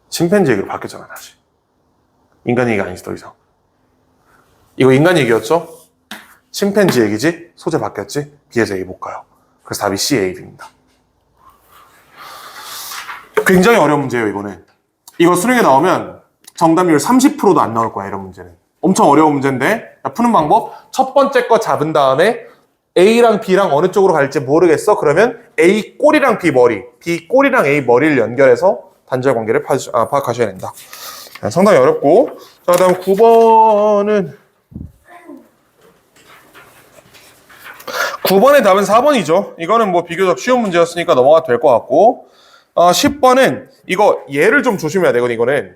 침팬지 얘기로 바뀌었잖아, 다시. 인간 얘기가 아니지, 더 이상. 이거 인간 얘기였죠? 침팬지 얘기지? 소재 바뀌었지? B에서 A 못 가요. 그래서 답이 C, A, B입니다. 굉장히 어려운 문제예요, 이거는. 이거 수능에 나오면 정답률 30%도 안 나올 거야, 이런 문제는. 엄청 어려운 문제인데, 푸는 방법, 첫 번째 거 잡은 다음에 A랑 B랑 어느 쪽으로 갈지 모르겠어? 그러면 A 꼬리랑 B 머리, B 꼬리랑 A 머리를 연결해서 단절 관계를 파악하셔야 된다. 상당히 어렵고. 자, 다음 9번은 9번의 답은 4번이죠. 이거는 뭐 비교적 쉬운 문제였으니까 넘어가도 될 것 같고. 10번은 이거 얘를 좀 조심해야 되거든. 이거는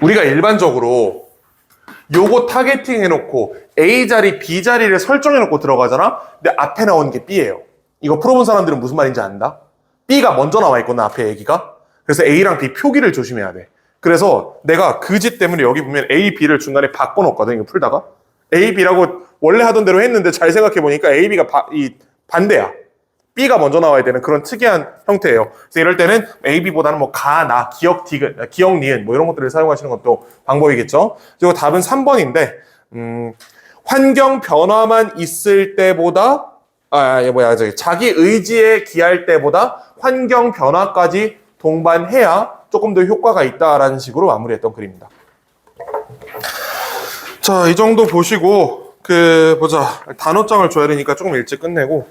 우리가 일반적으로 요거 타겟팅 해놓고 A 자리, B 자리를 설정해놓고 들어가잖아. 근데 앞에 나오는 게 B예요. 이거 풀어본 사람들은 무슨 말인지 안다? B가 먼저 나와 있거든, 앞에 얘기가. 그래서 A랑 B 표기를 조심해야 돼. 그래서 내가 그 짓 때문에 여기 보면 A, B를 중간에 바꿔놓거든, 이거 풀다가. A, B라고 원래 하던 대로 했는데 잘 생각해보니까 A, B가 반대야. B가 먼저 나와야 되는 그런 특이한 형태예요. 그래서 이럴 때는 A, B보다는 뭐 가, 나, 기역, 디귿, 기역, 니은 뭐 이런 것들을 사용하시는 것도 방법이겠죠. 그리고 답은 3번인데 환경 변화만 있을 때보다 자기 의지에 기할 때보다 환경 변화까지 동반해야 조금 더 효과가 있다라는 식으로 마무리했던 글입니다. 자, 이 정도 보시고 단어장을 줘야 되니까 조금 일찍 끝내고